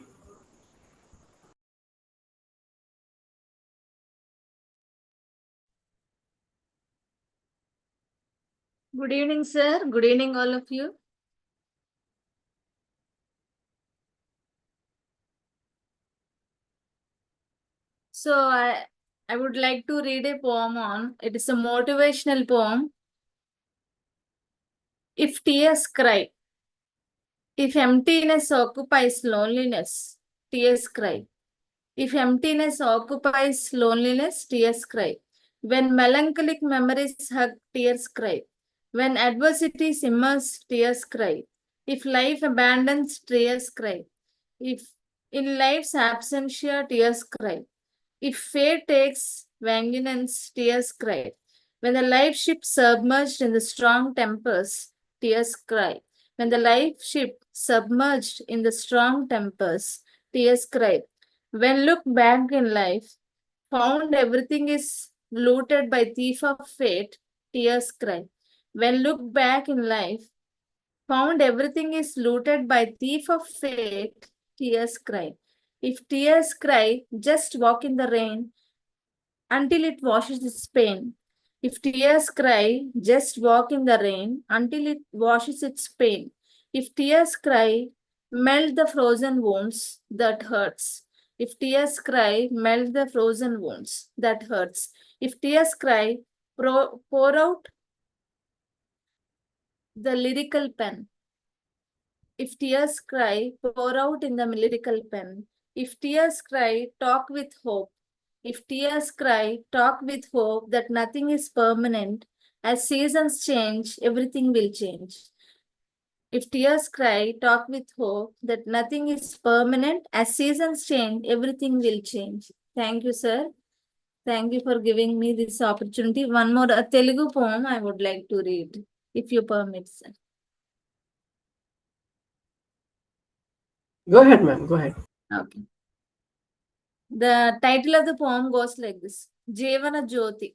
Good evening, sir. Good evening, all of you. So I would like to read a poem on. It is a motivational poem. If tears cry, if emptiness occupies loneliness, tears cry. If emptiness occupies loneliness, tears cry. When melancholic memories hug, tears cry. When adversity simmers, tears cry. If life abandons, tears cry. If in life's absentia, tears cry. If fate takes vengeance, tears cry. When the life ship submerged in the strong tempers, tears cry. When the life ship submerged in the strong tempers, tears cry. When look back in life, found everything is looted by thief of fate, tears cry. When look back in life, found everything is looted by thief of fate, tears cry. If tears cry, just walk in the rain until it washes its pain. If tears cry, just walk in the rain until it washes its pain. If tears cry, melt the frozen wounds that hurts. If tears cry, melt the frozen wounds that hurts. If tears cry, pour out the lyrical pen. If tears cry, pour out in the lyrical pen. If tears cry, talk with hope. If tears cry, talk with hope that nothing is permanent. As seasons change, everything will change. If tears cry, talk with hope that nothing is permanent. As seasons change, everything will change. Thank you, sir. Thank you for giving me this opportunity. One more Telugu poem I would like to read, if you permit, sir. Go ahead, ma'am. Go ahead. Okay. The title of the poem goes like this. Jevana Jyoti.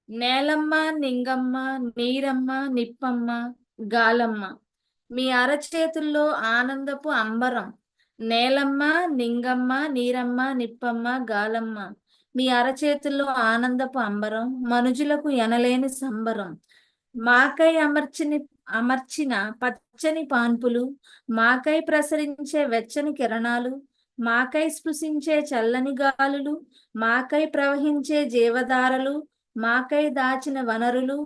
నేలమ్మ నింగమ్మ నీరమ్మ నిప్పమ్మ గాలమ్మ మీ అరచేతుల్లో ఆనందపు అంబరం. నేలమ్మ నింగమ్మ నీరమ్మ నిప్పమ్మ గాలమ్మ మీ అరచేతుల్లో ఆనందపు అంబరం, మనుజులకు ఎనలేని సంబరం. మాకై అమర్చిన పచ్చని పాన్పులు, మాకై ప్రసరించే వెచ్చని కిరణాలు, మాకై స్పృశించే చల్లని గాలులు, మాకై ప్రవహించే జీవధారలు, మాకై దాచిన వనరులు,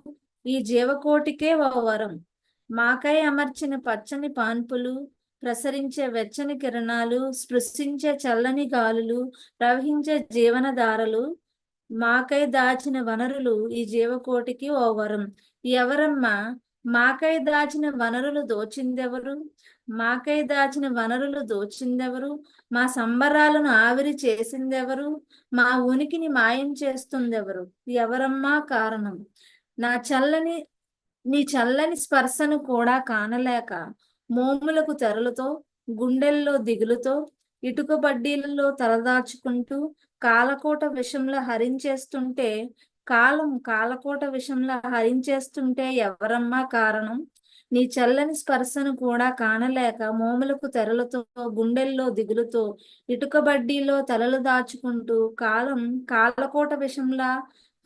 ఈ జీవకోటికే ఓ వరం. మాకై అమర్చిన పచ్చని పాన్పులు, ప్రసరించే వెచ్చని కిరణాలు, స్పృశించే చల్లని గాలులు, ప్రవహించే జీవనధారలు, మాకై దాచిన వనరులు ఈ జీవకోటికి ఓ వరం. ఎవరమ్మా మాకై దాచిన వనరులు దోచిందెవరు? మాకై దాచిన వనరులు దోచిందెవరు? మా సంబరాలను ఆవిరి చేసిందెవరు? మా ఉనికిని మాయం చేస్తుందెవరు? ఎవరమ్మా కారణం? నీ చల్లని స్పర్శను కూడా కానలేక మోములకు తెరలుతో, గుండెల్లో దిగులుతో, ఇటుక బడ్డీలలో తలదాచుకుంటూ కాలకోట విషంలో హరించేస్తుంటే కాలకోట విషంలో హరించేస్తుంటే ఎవరమ్మా కారణం? నీ చల్లని స్పర్శను కూడా కానలేక మోములకు తెరలతో, గుండెల్లో దిగులుతో, ఇటుక బడ్డీలో తలలు దాచుకుంటూ కాలకోట విషంలా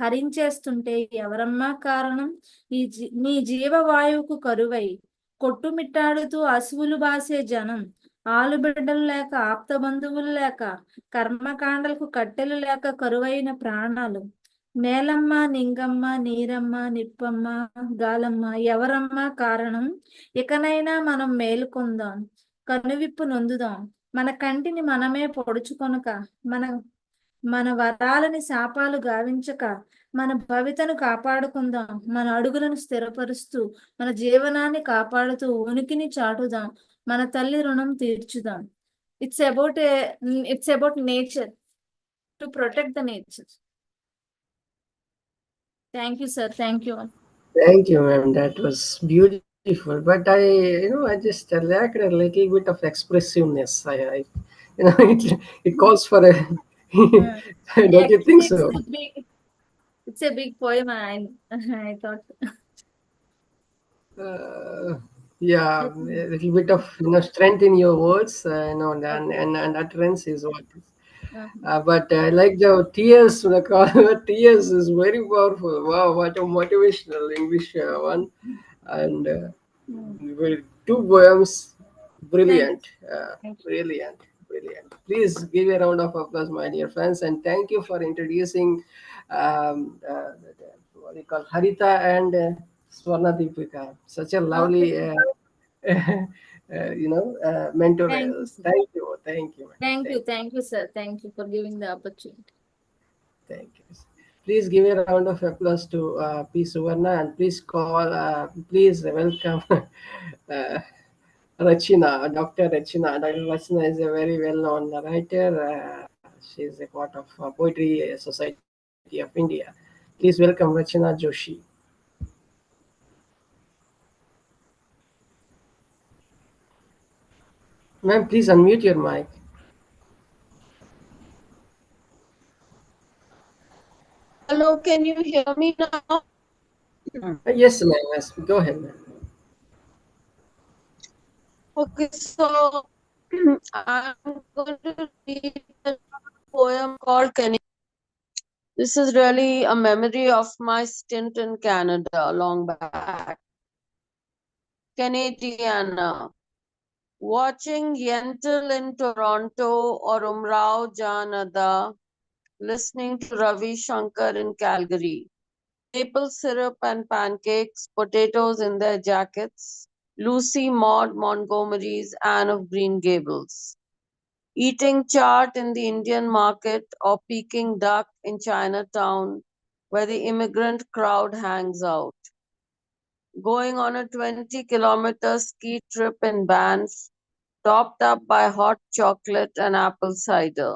హరించేస్తుంటే ఎవరమ్మా కారణం? నీ జీవవాయువుకు కరువై కొట్టుమిట్టాడుతూ అసువులు బాసే జనం, ఆలుబిడ్డలు లేక, ఆప్త బంధువులు లేక, కర్మకాండలకు కట్టెలు లేక కరువైన ప్రాణాలు, నేలమ్మ, నింగమ్మ, నీరమ్మ, నిప్పమ్మ, గాలమ్మ, ఎవరమ్మా కారణం? ఇకనైనా మనం మేలుకొందాం, కనువిప్పు నొందుదాం, మన కంటిని మనమే పొడుచుకొనక, మన వరాలని శాపాలు గావించక, మన భవితను కాపాడుకుందాం, మన అడుగులను స్థిరపరుస్తూ, మన జీవనాన్ని కాపాడుతూ ఉనికిని చాటుదాం, మన తల్లి రుణం తీర్చుదాం. It's about nature, to protect the nature. Thank you, sir. Thank you all. Thank you, ma'am. That was beautiful. But I just lacked a little bit of expressiveness. It calls for a. Don't you think so? It's a big poem. I thought. Yeah, a little bit of strength in your words, and utterance is what. But I like the tears. Tears is very powerful. Wow, what a motivational English one, and two poems, brilliant, brilliant. Please give a round of applause, my dear friends, and thank you for introducing what do you call Haritha and Swapandeepika. Such a lovely. Mentor. Thank you, sir. Thank you. Thank you, sir. Thank you for giving the opportunity. Thank you. Please give a round of applause to P. Suvarna, and please welcome Rachina, Dr. Rachina. Dr. Rachina is a very well-known writer. She is a part of Poetry Society of India. Please welcome Rachina Joshi. Ma'am, please unmute your mic. Hello, can you hear me now? Yes, ma'am. Yes, go ahead, ma'am. Okay, so I'm going to read a poem called Canadian. This is really a memory of my stint in Canada long back. Canadiana. Watching Yentl in Toronto or Umrao Janada, listening to Ravi Shankar in Calgary. Maple syrup and pancakes, potatoes in their jackets, Lucy Maud Montgomery's Anne of Green Gables. Eating chaat in the Indian market or Peking duck in Chinatown, where the immigrant crowd hangs out. Going on a 20-kilometer ski trip in Banff, topped up by hot chocolate and apple cider.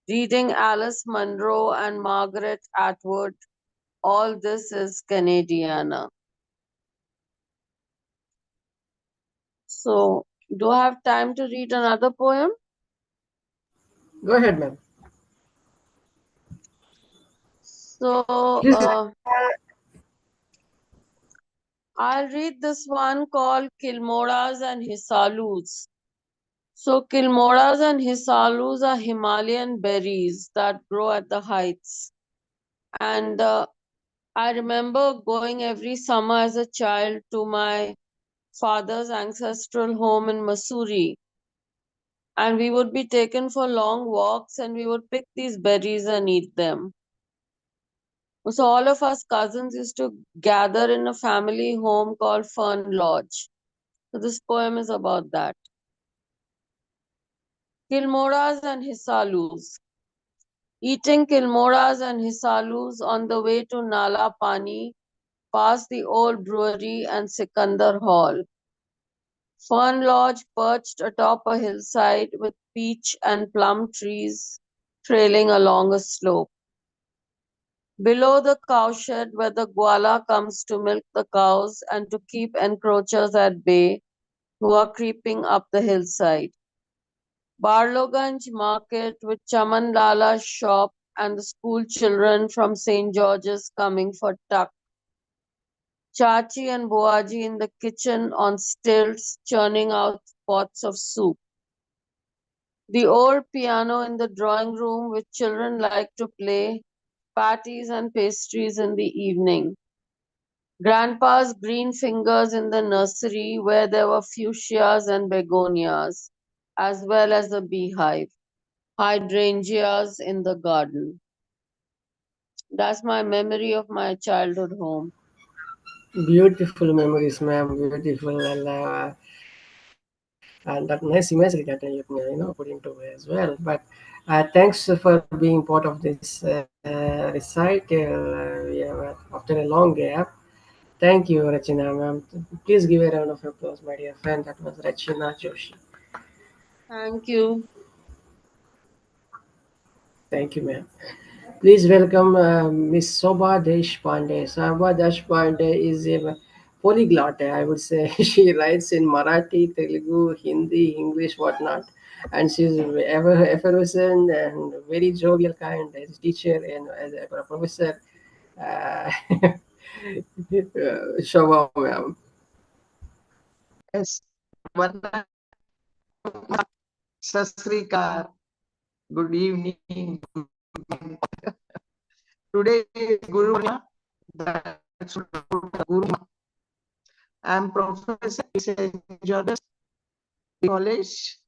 Reading Alice Munro and Margaret Atwood. All this is Canadiana. So, do I have time to read another poem? Go ahead, ma'am. So, I'll read this one called Kilmoras and Hisalus. So, Kilmoras and Hisalus are Himalayan berries that grow at the heights. And I remember going every summer as a child to my father's ancestral home in Mussoorie. And we would be taken for long walks and we would pick these berries and eat them. So all of us cousins used to gather in a family home called Fern Lodge. So this poem is about that. Kilmoras and Hisalus. Eating kilmoras and hisalus on the way to Nala Pani, past the old brewery and Sikandar Hall. Fern Lodge perched atop a hillside with peach and plum trees trailing along a slope. Below the cowshed where the gwala comes to milk the cows and to keep encroachers at bay who are creeping up the hillside. Barloganj market with Chaman Lala's shop and the school children from St. George's coming for tuck. Chachi and Boaji in the kitchen on stilts churning out pots of soup. The old piano in the drawing room which children like to play patties and pastries in the evening. Grandpa's green fingers in the nursery where there were fuchsias and begonias, as well as a beehive. Hydrangeas in the garden. That's my memory of my childhood home. Beautiful memories, ma'am. Beautiful, and that nice imagery that you put into as well. But thanks for being part of this recital. After a long gap. Thank you, Rachina, ma'am. Please give a round of applause, my dear friend. That was Rachina Joshi. Thank you. Thank you, ma'am. Please welcome Miss Sobha Deshpande. Sobha Deshpande is a polyglot, I would say. She writes in Marathi, Telugu, Hindi, English, whatnot. And she's ever effervescent and very jovial kind as a teacher and as a professor. Shobha, ma'am. Yes, Varna, Sasrikar, good evening. Today is Guru Purnima. That's Guru. I'm Professor in St. George's College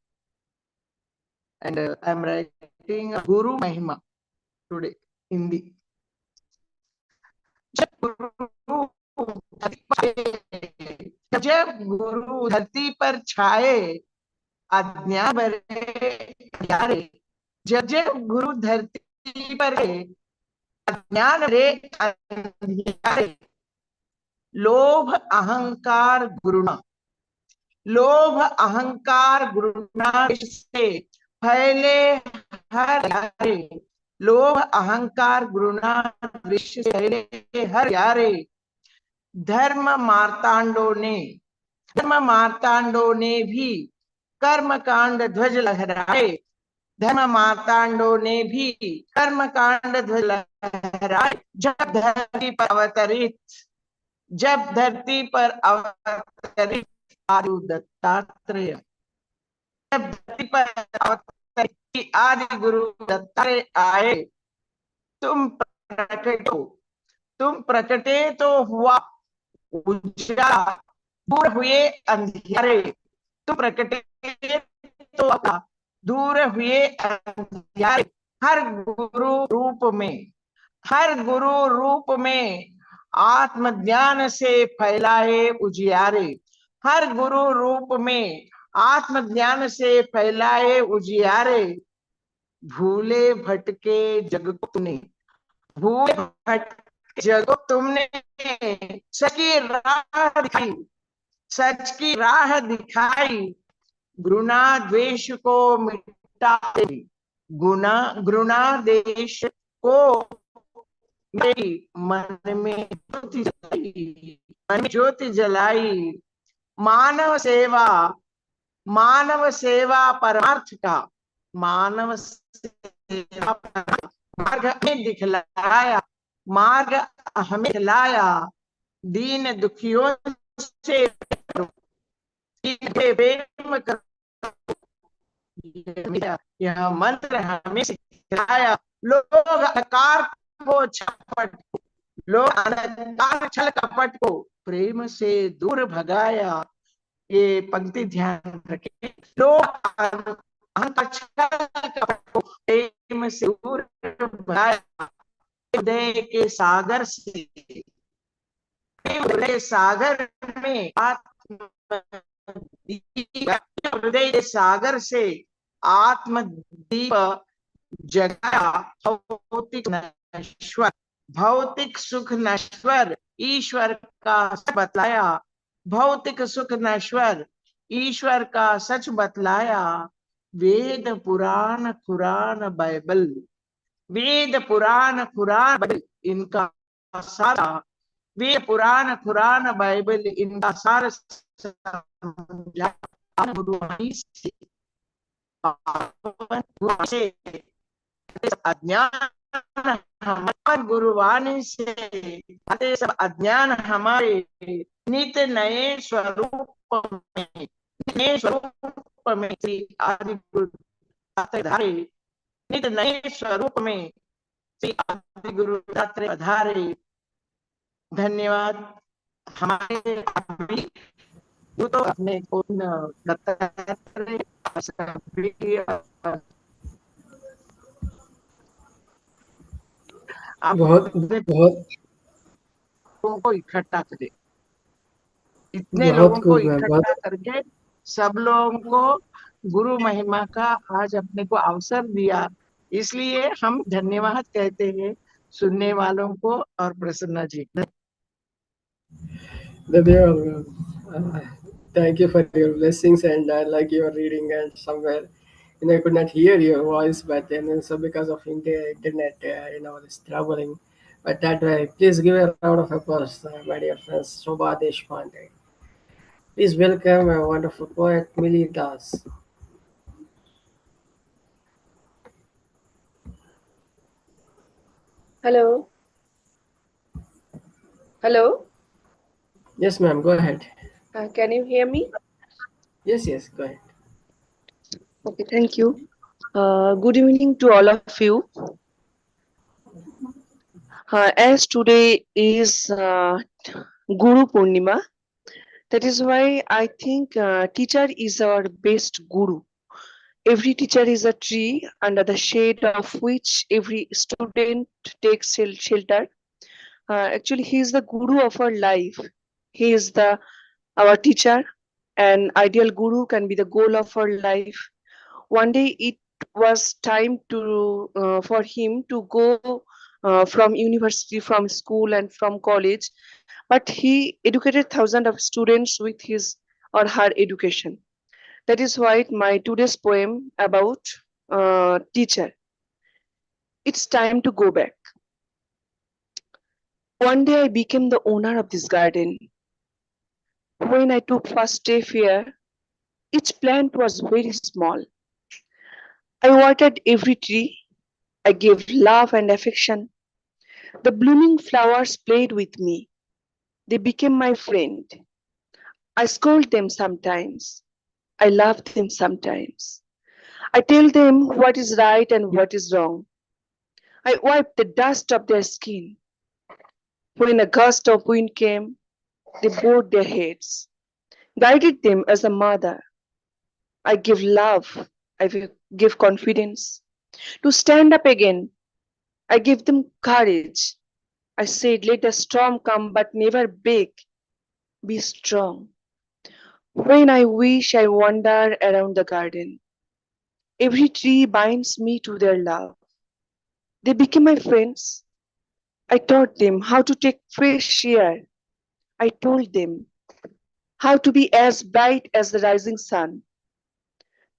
and I'm writing Guru Mahima today, Hindi. जब गुरु धरती पर छाए अज्ञान भरे अंधियारे जब जब गुरु धरती पर अज्ञान रे अंधियारे लोभ अहंकार गुरुना से फैले हर यारे लोभ अहंकार गुरुना दृश्य से फैले हर यारे धर्म मार्तांडों ने भी कर्म कांड ध्वज लहराए धर्म मार्तांडों ने भी कर्म कांड ध्वज लहराए जब धरती पर अवतरित आदि दत्तात्रेय जब धरती पर अवतरित आदि गुरु दत्तात्रेय आए तुम प्रकटे तो हुआ उजाला दूर हुए अंधियारे तुम प्रकटे तो दूर हुए अंधियारे हर गुरु रूप में आत्मज्ञान से फैलाए उजियारे हर गुरु रूप में आत्मज्ञान से फैलाए उजियारे भूले भटके जग को तुमने सच की राह दिखाई घृणा द्वेष को मिटा देश को मेरी मन में ज्योति जलाई मानव सेवा परमार्थ का मार्ग हमें दिखलाया दीन दुखियों से प्रेम यह मंत्र हमें सिखाया लोग अहंकार को छल कपट को प्रेम से दूर भगाया ये पंक्ति ध्यान रखें लोग अहंकार छल कपट को प्रेम से दूर भगाया हृदय के सागर से, हृदय सागर में हृदय के सागर से आत्मदीप जगाया, भौतिक नश्वर, भौतिक सुख नश्वर, ईश्वर का सच बतलाया, भौतिक सुख नश्वर, ईश्वर का सच बतलाया। वेद पुराण कुरान बाइबल, वेद पुराण कुरान बाइबल इनका सारा, वेद पुराण कुरान बाइबल इनका सार से अज्ञान हमारे गुरुवाणी से सब अज्ञान हमारे नित नए स्वरूप में, नए स्वरूप में श्री आदि गुरु धारे, नित नए स्वरूप में श्री आदि गुरु धारे। धन्यवाद। हमारे वो तो अपने को बहुत बहुत लोगों को इकट्ठा करे, इतने बहुत लोगों को खूब मैम, इकट्ठा बहुत करके सब लोगों को गुरु महिमा का आज अपने को अवसर दिया, इसलिए हम धन्यवाद कहते हैं सुनने वालों को और प्रसन्ना जी। Thank you for your blessings, and I like your reading. And somewhere, I could not hear your voice, but then so because of internet, this traveling. But that way, please give a round of applause, my dear friends. Shobha Deshpande. Please welcome a wonderful poet, Millie Das. Hello. Hello. Yes, ma'am. Go ahead. Can you hear me? Yes, go ahead. Okay, thank you. Good evening to all of you. As today is Guru Purnima, that is why I think teacher is our best guru. Every teacher is a tree under the shade of which every student takes shelter. Actually, he is the guru of our life. He is our teacher. An ideal guru can be the goal of our life. One day it was time for him to go from university, from school, and from college, but he educated thousands of students with his or her education. That is why my today's poem about teacher. It's time to go back. One day I became the owner of this garden. When I took first step here, each plant was very small. I watered every tree. I gave love and affection. The blooming flowers played with me. They became my friend. I scold them sometimes. I love them sometimes. I tell them what is right and what is wrong. I wipe the dust of their skin. When a gust of wind came, they bowed their heads, guided them as a mother. I give love. I give confidence. To stand up again, I give them courage. I said, let the storm come, but never beg. Be strong. When I wish, I wander around the garden. Every tree binds me to their love. They became my friends. I taught them how to take fresh air. I told them how to be as bright as the rising sun.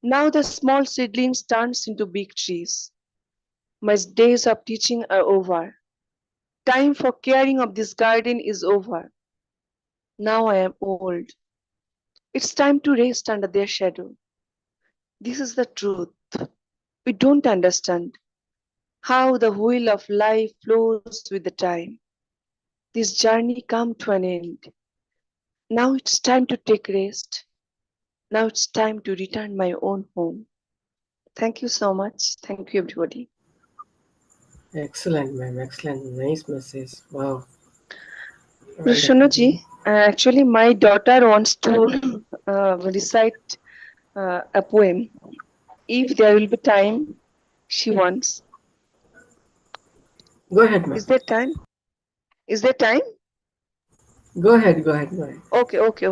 Now the small seedlings turns into big trees. My days of teaching are over. Time for caring of this garden is over. Now I am old. It's time to rest under their shadow. This is the truth. We don't understand how the wheel of life flows with the time. This journey come to an end. Now it's time to take rest. Now it's time to return my own home. Thank you so much. Thank you, everybody. Excellent, ma'am. Excellent. Nice message. Wow. Prashanaji, actually, my daughter wants to recite a poem. If there will be time, she wants. Go ahead, ma'am. Is there time? Is there time? Go ahead, go ahead, go ahead. Okay, okay.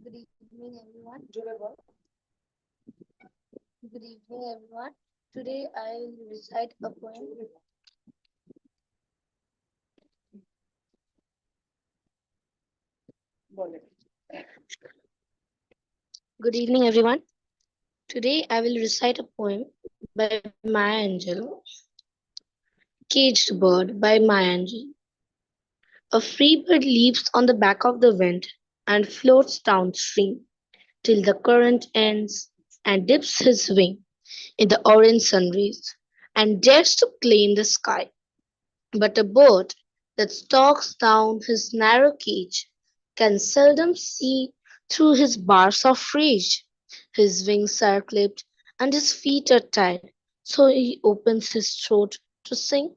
Good evening, everyone. Good evening, everyone. Today I'll recite a poem. Good evening, everyone. Today I will recite a poem by Maya Angelou. Caged Bird by Maya Angelou. A free bird leaps on the back of the wind and floats downstream till the current ends and dips his wing in the orange sun rays and dares to claim the sky. But a bird that stalks down his narrow cage can seldom see through his bars of rage. His wings are clipped and his feet are tied, so he opens his throat to sing.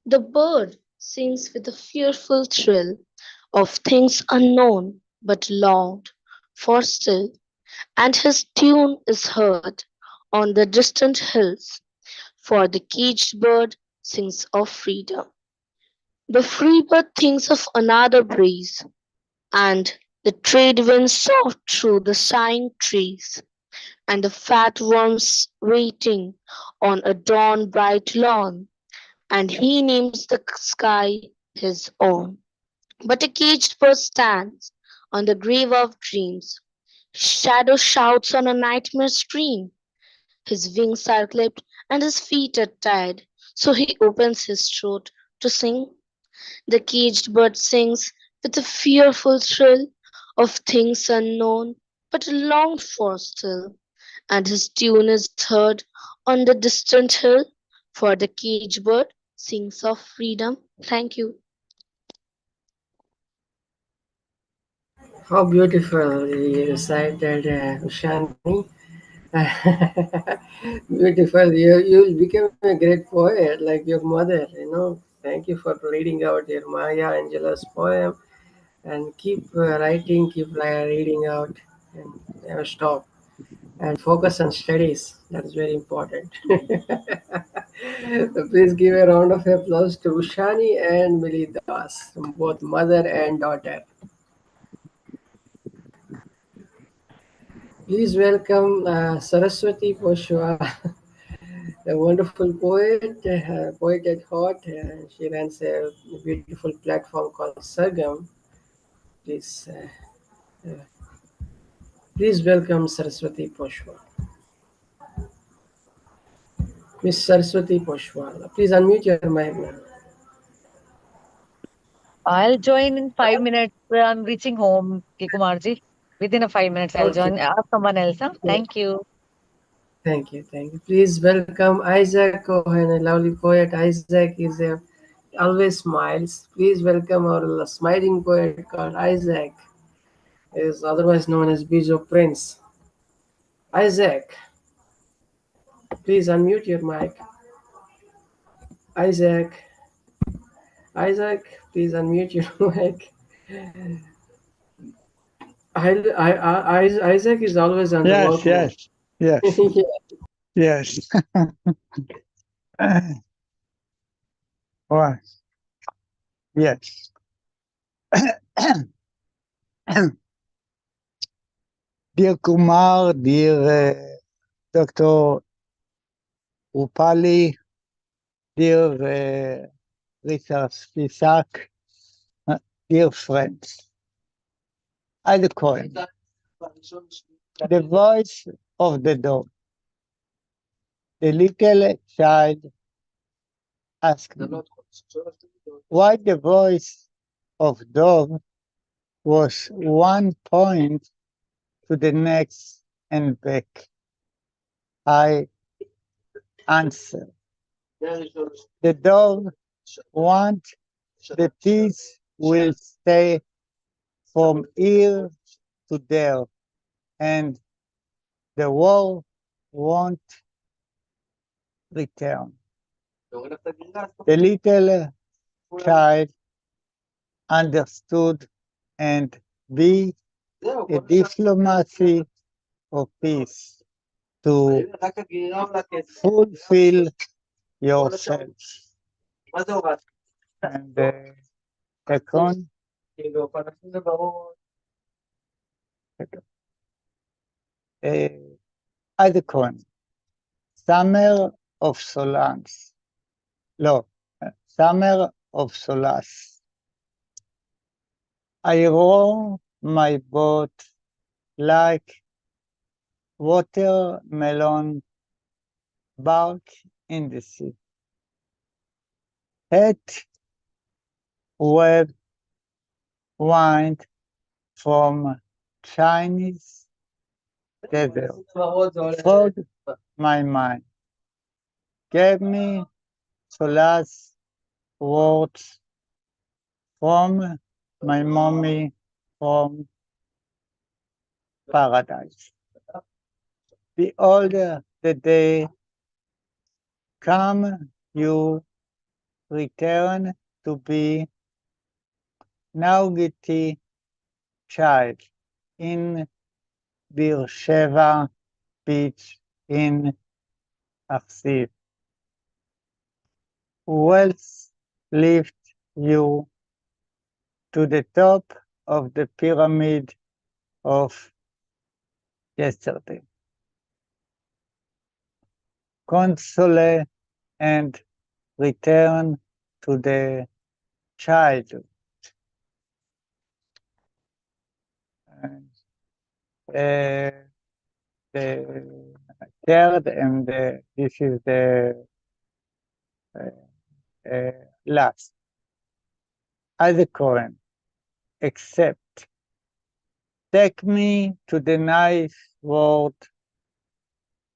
The bird sings with a fearful thrill of things unknown but longed for still, and his tune is heard on the distant hills, for the caged bird sings of freedom. The free bird thinks of another breeze, and the trade winds soft through the sighing trees, and the fat worms waiting on a dawn bright lawn, and he names the sky his own. But a caged bird stands on the grave of dreams, his shadow shouts on a nightmare stream. His wings are clipped and his feet are tied, so he opens his throat to sing. The caged bird sings with a fearful thrill of things unknown but longed for still, and his tune is heard on the distant hill, for the caged bird sings of freedom. Thank you. How beautiful you recited, Ushani. Beautiful. You became a great poet like your mother, you know. Thank you for reading out your Maya Angelou's poem and keep writing, keep reading out and never stop. And focus on studies. That is very important. Please give a round of applause to Ushani and Millie Das, both mother and daughter. Please welcome Saraswati Poshwa, a wonderful poet, poet at heart. She runs a beautiful platform called Sargam. Please, please welcome Saraswati Poshwa. Miss Saraswati Poshwa, please unmute your mic now. I'll join in 5 minutes. I'm reaching home, Kikumarji. Within a 5 minutes, I'll Okay. join. Ask someone else. Huh? Thank you. Thank you, thank you. Please welcome Isaac Cohen, a lovely poet. Isaac is always smiles. Please welcome our smiling poet called Isaac, is otherwise known as Bijo Prince. Isaac, please unmute your mic. Isaac, please unmute your mic. Isaac is always on the work mode. Yes. Yeah. Yes. Well, yes. Dear Kumar, dear Dr. Roopali, dear Richard Spisak, dear friends, I the coin. The voice of the dog. The little child asked me why the voice of dog was 1 point to the next and back. I answered, the dog wants the peace will stay from here to there, and the war won't return. The little child understood and be a diplomacy of peace to fulfill yourself. And second, icon, Summer of Solace. No, Summer of Solace. I row my boat like watermelon bark in the sea. Het web wind from Chinese desert filled my mind, gave me solace words from my mommy from paradise. Behold the day come you return to be Naugiti child in Beersheba beach in Aksiv. Wealth lift you to the top of the pyramid of yesterday. Console and return to the childhood. And, the third and this is the last. As a Kohen, except take me to the nice world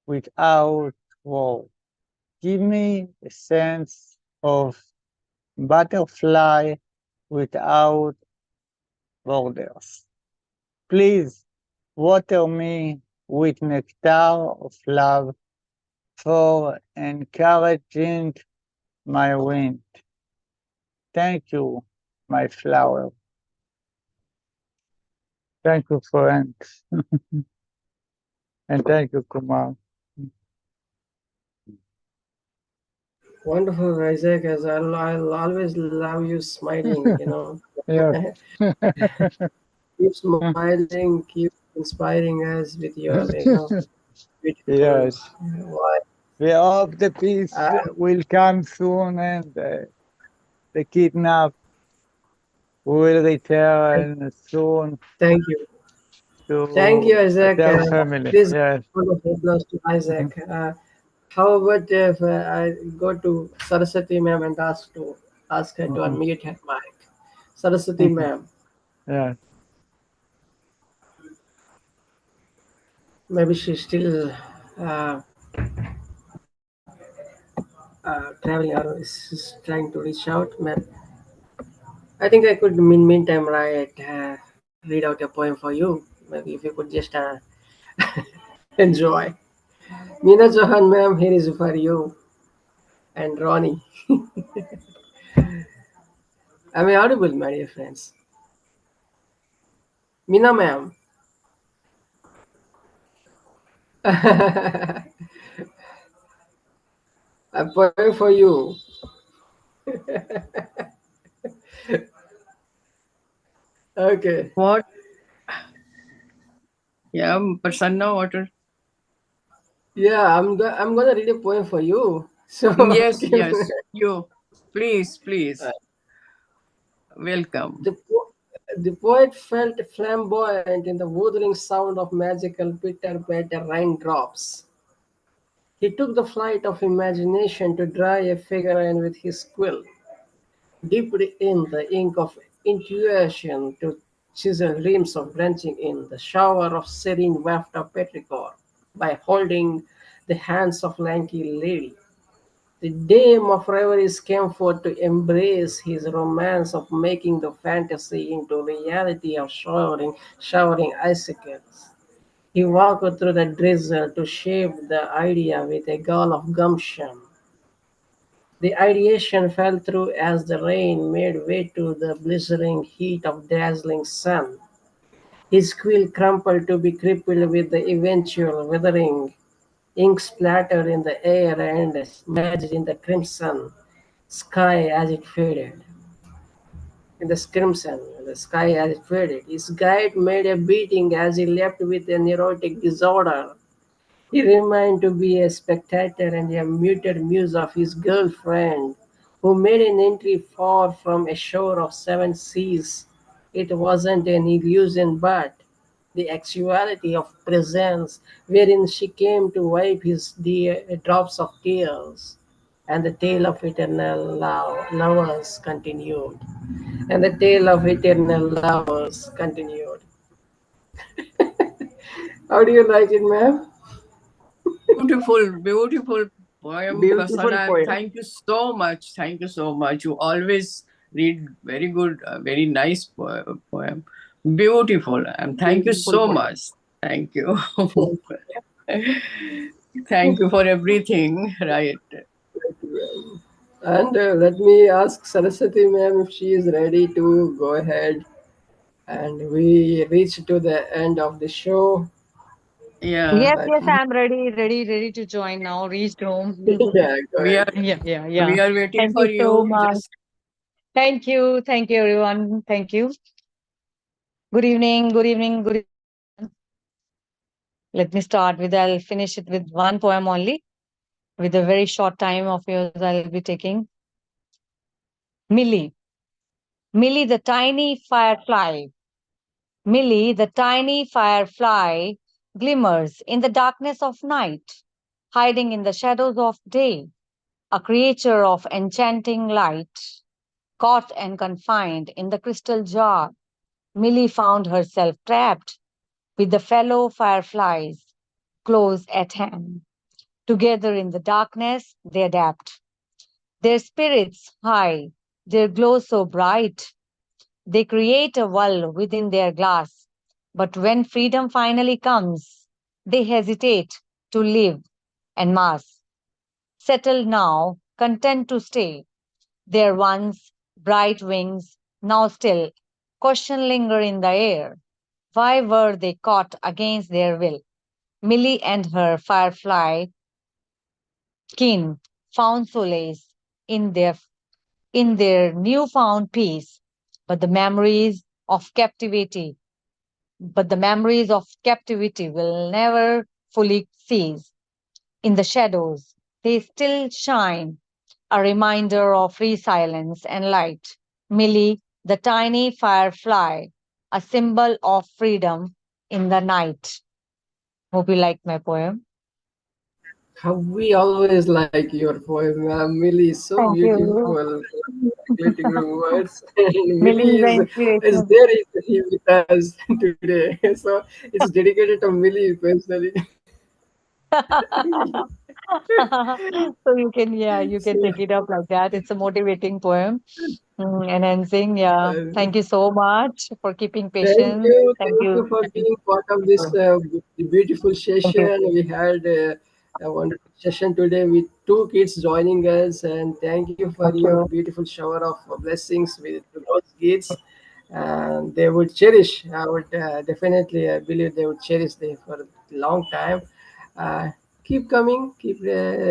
without war. Give me a sense of butterfly without borders. Please water me with nectar of love for encouraging my wind. Thank you, my flower. Thank you, friends. And thank you, Kumar. Wonderful, Isaac. As I'll always love you smiling, you know. Yes. Keep smiling, keep inspiring us with your, you know, beautiful. Yes. Why? We hope the peace will come soon and the kidnap will return soon. Thank you. To Thank you, Isaac. their family. Please Yes. wonderful applause to Isaac. How about if I go to Saraswati ma'am and ask her to unmute her mic? Saraswati ma'am, Yeah. maybe she's still uh, traveling or is trying to reach out, ma'am. I think I could, meantime, read out a poem for you. Maybe if you could just enjoy. Meena Chauhan, ma'am, here is for you. And Ronnie. Am I audible, my dear friends? Meena, ma'am. A poem for you. Okay. What? Yeah, Prasanna, what? Yeah, I'm gonna read a poem for you. So Yes, yes. You, please. Welcome. The poet felt flamboyant in the wuthering sound of magical pitter-patter raindrops. He took the flight of imagination to draw a figure in with his quill, dipped in the ink of intuition to chisel dreams of drenching in the shower of serene waft of petrichor by holding the hands of lanky lady. The dame of reveries came forth to embrace his romance of making the fantasy into reality of showering icicles. He walked through the drizzle to shape the idea with a gall of gumption. The ideation fell through as the rain made way to the blistering heat of dazzling sun. His quill crumpled to be crippled with the eventual withering. Ink splattered in the air and merged in the crimson sky as it faded. In the crimson, the sky as it faded. His guide made a beating as he left with a neurotic disorder. He remained to be a spectator and a muted muse of his girlfriend, who made an entry far from a shore of seven seas. It wasn't an illusion, but the actuality of presence, wherein she came to wipe his drops of tears. And the tale of eternal lovers continued. And the tale of eternal lovers continued. How do you like it, ma'am? Beautiful, beautiful poem, Beautiful Prasanna. poem. Thank you so much. Thank you so much. You always read very good, very nice poem. Beautiful. And thank you Beautiful so poem. much. Thank you. Thank you for everything. Right. And let me ask Saraswati ma'am if she is ready to go ahead. And we reach to the end of the show. Yeah. Yes, But yes, I'm ready to join now. Reached home. yeah, go We ahead. are Yeah. we are waiting Thank for you so you. much. Just Thank you, everyone. Thank you. Good evening, good evening, good evening. Let me start with, I'll finish it with one poem only. With a very short time of yours, I'll be taking. Millie. Millie the tiny firefly. Millie the tiny firefly glimmers in the darkness of night, hiding in the shadows of day, a creature of enchanting light. Caught and confined in the crystal jar, Millie found herself trapped with the fellow fireflies close at hand. Together in the darkness, they adapt. Their spirits high, their glow so bright, they create a world within their glass. But when freedom finally comes, they hesitate to live en masse. Settled now, content to stay. Their once bright wings, now still, question linger in the air. Why were they caught against their will? Millie and her firefly kin found solace in their newfound peace, but the memories of captivity will never fully cease. In the shadows, they still shine, a reminder of resilience and light. Millie, the tiny firefly, a symbol of freedom in the night. Hope you liked my poem. We always like your poem, ma'am. Millie is so Thank you. beautiful. Articulating your words. And Millie Millie is the is inspiration. there with us today. So it's dedicated to Millie personally. So you can, yeah, you can So, take it up like that. It's a motivating poem. Enhancing, yeah. uh, Thank you so much for keeping thank patience. you. Thank Thank you you. for being part of this beautiful Thank you. session. We had a wonderful session today with two kids joining us. And thank you for your Okay. beautiful shower of blessings with those kids. And they would cherish, I would definitely, I believe they would cherish them for a long time. Uh, keep coming, keep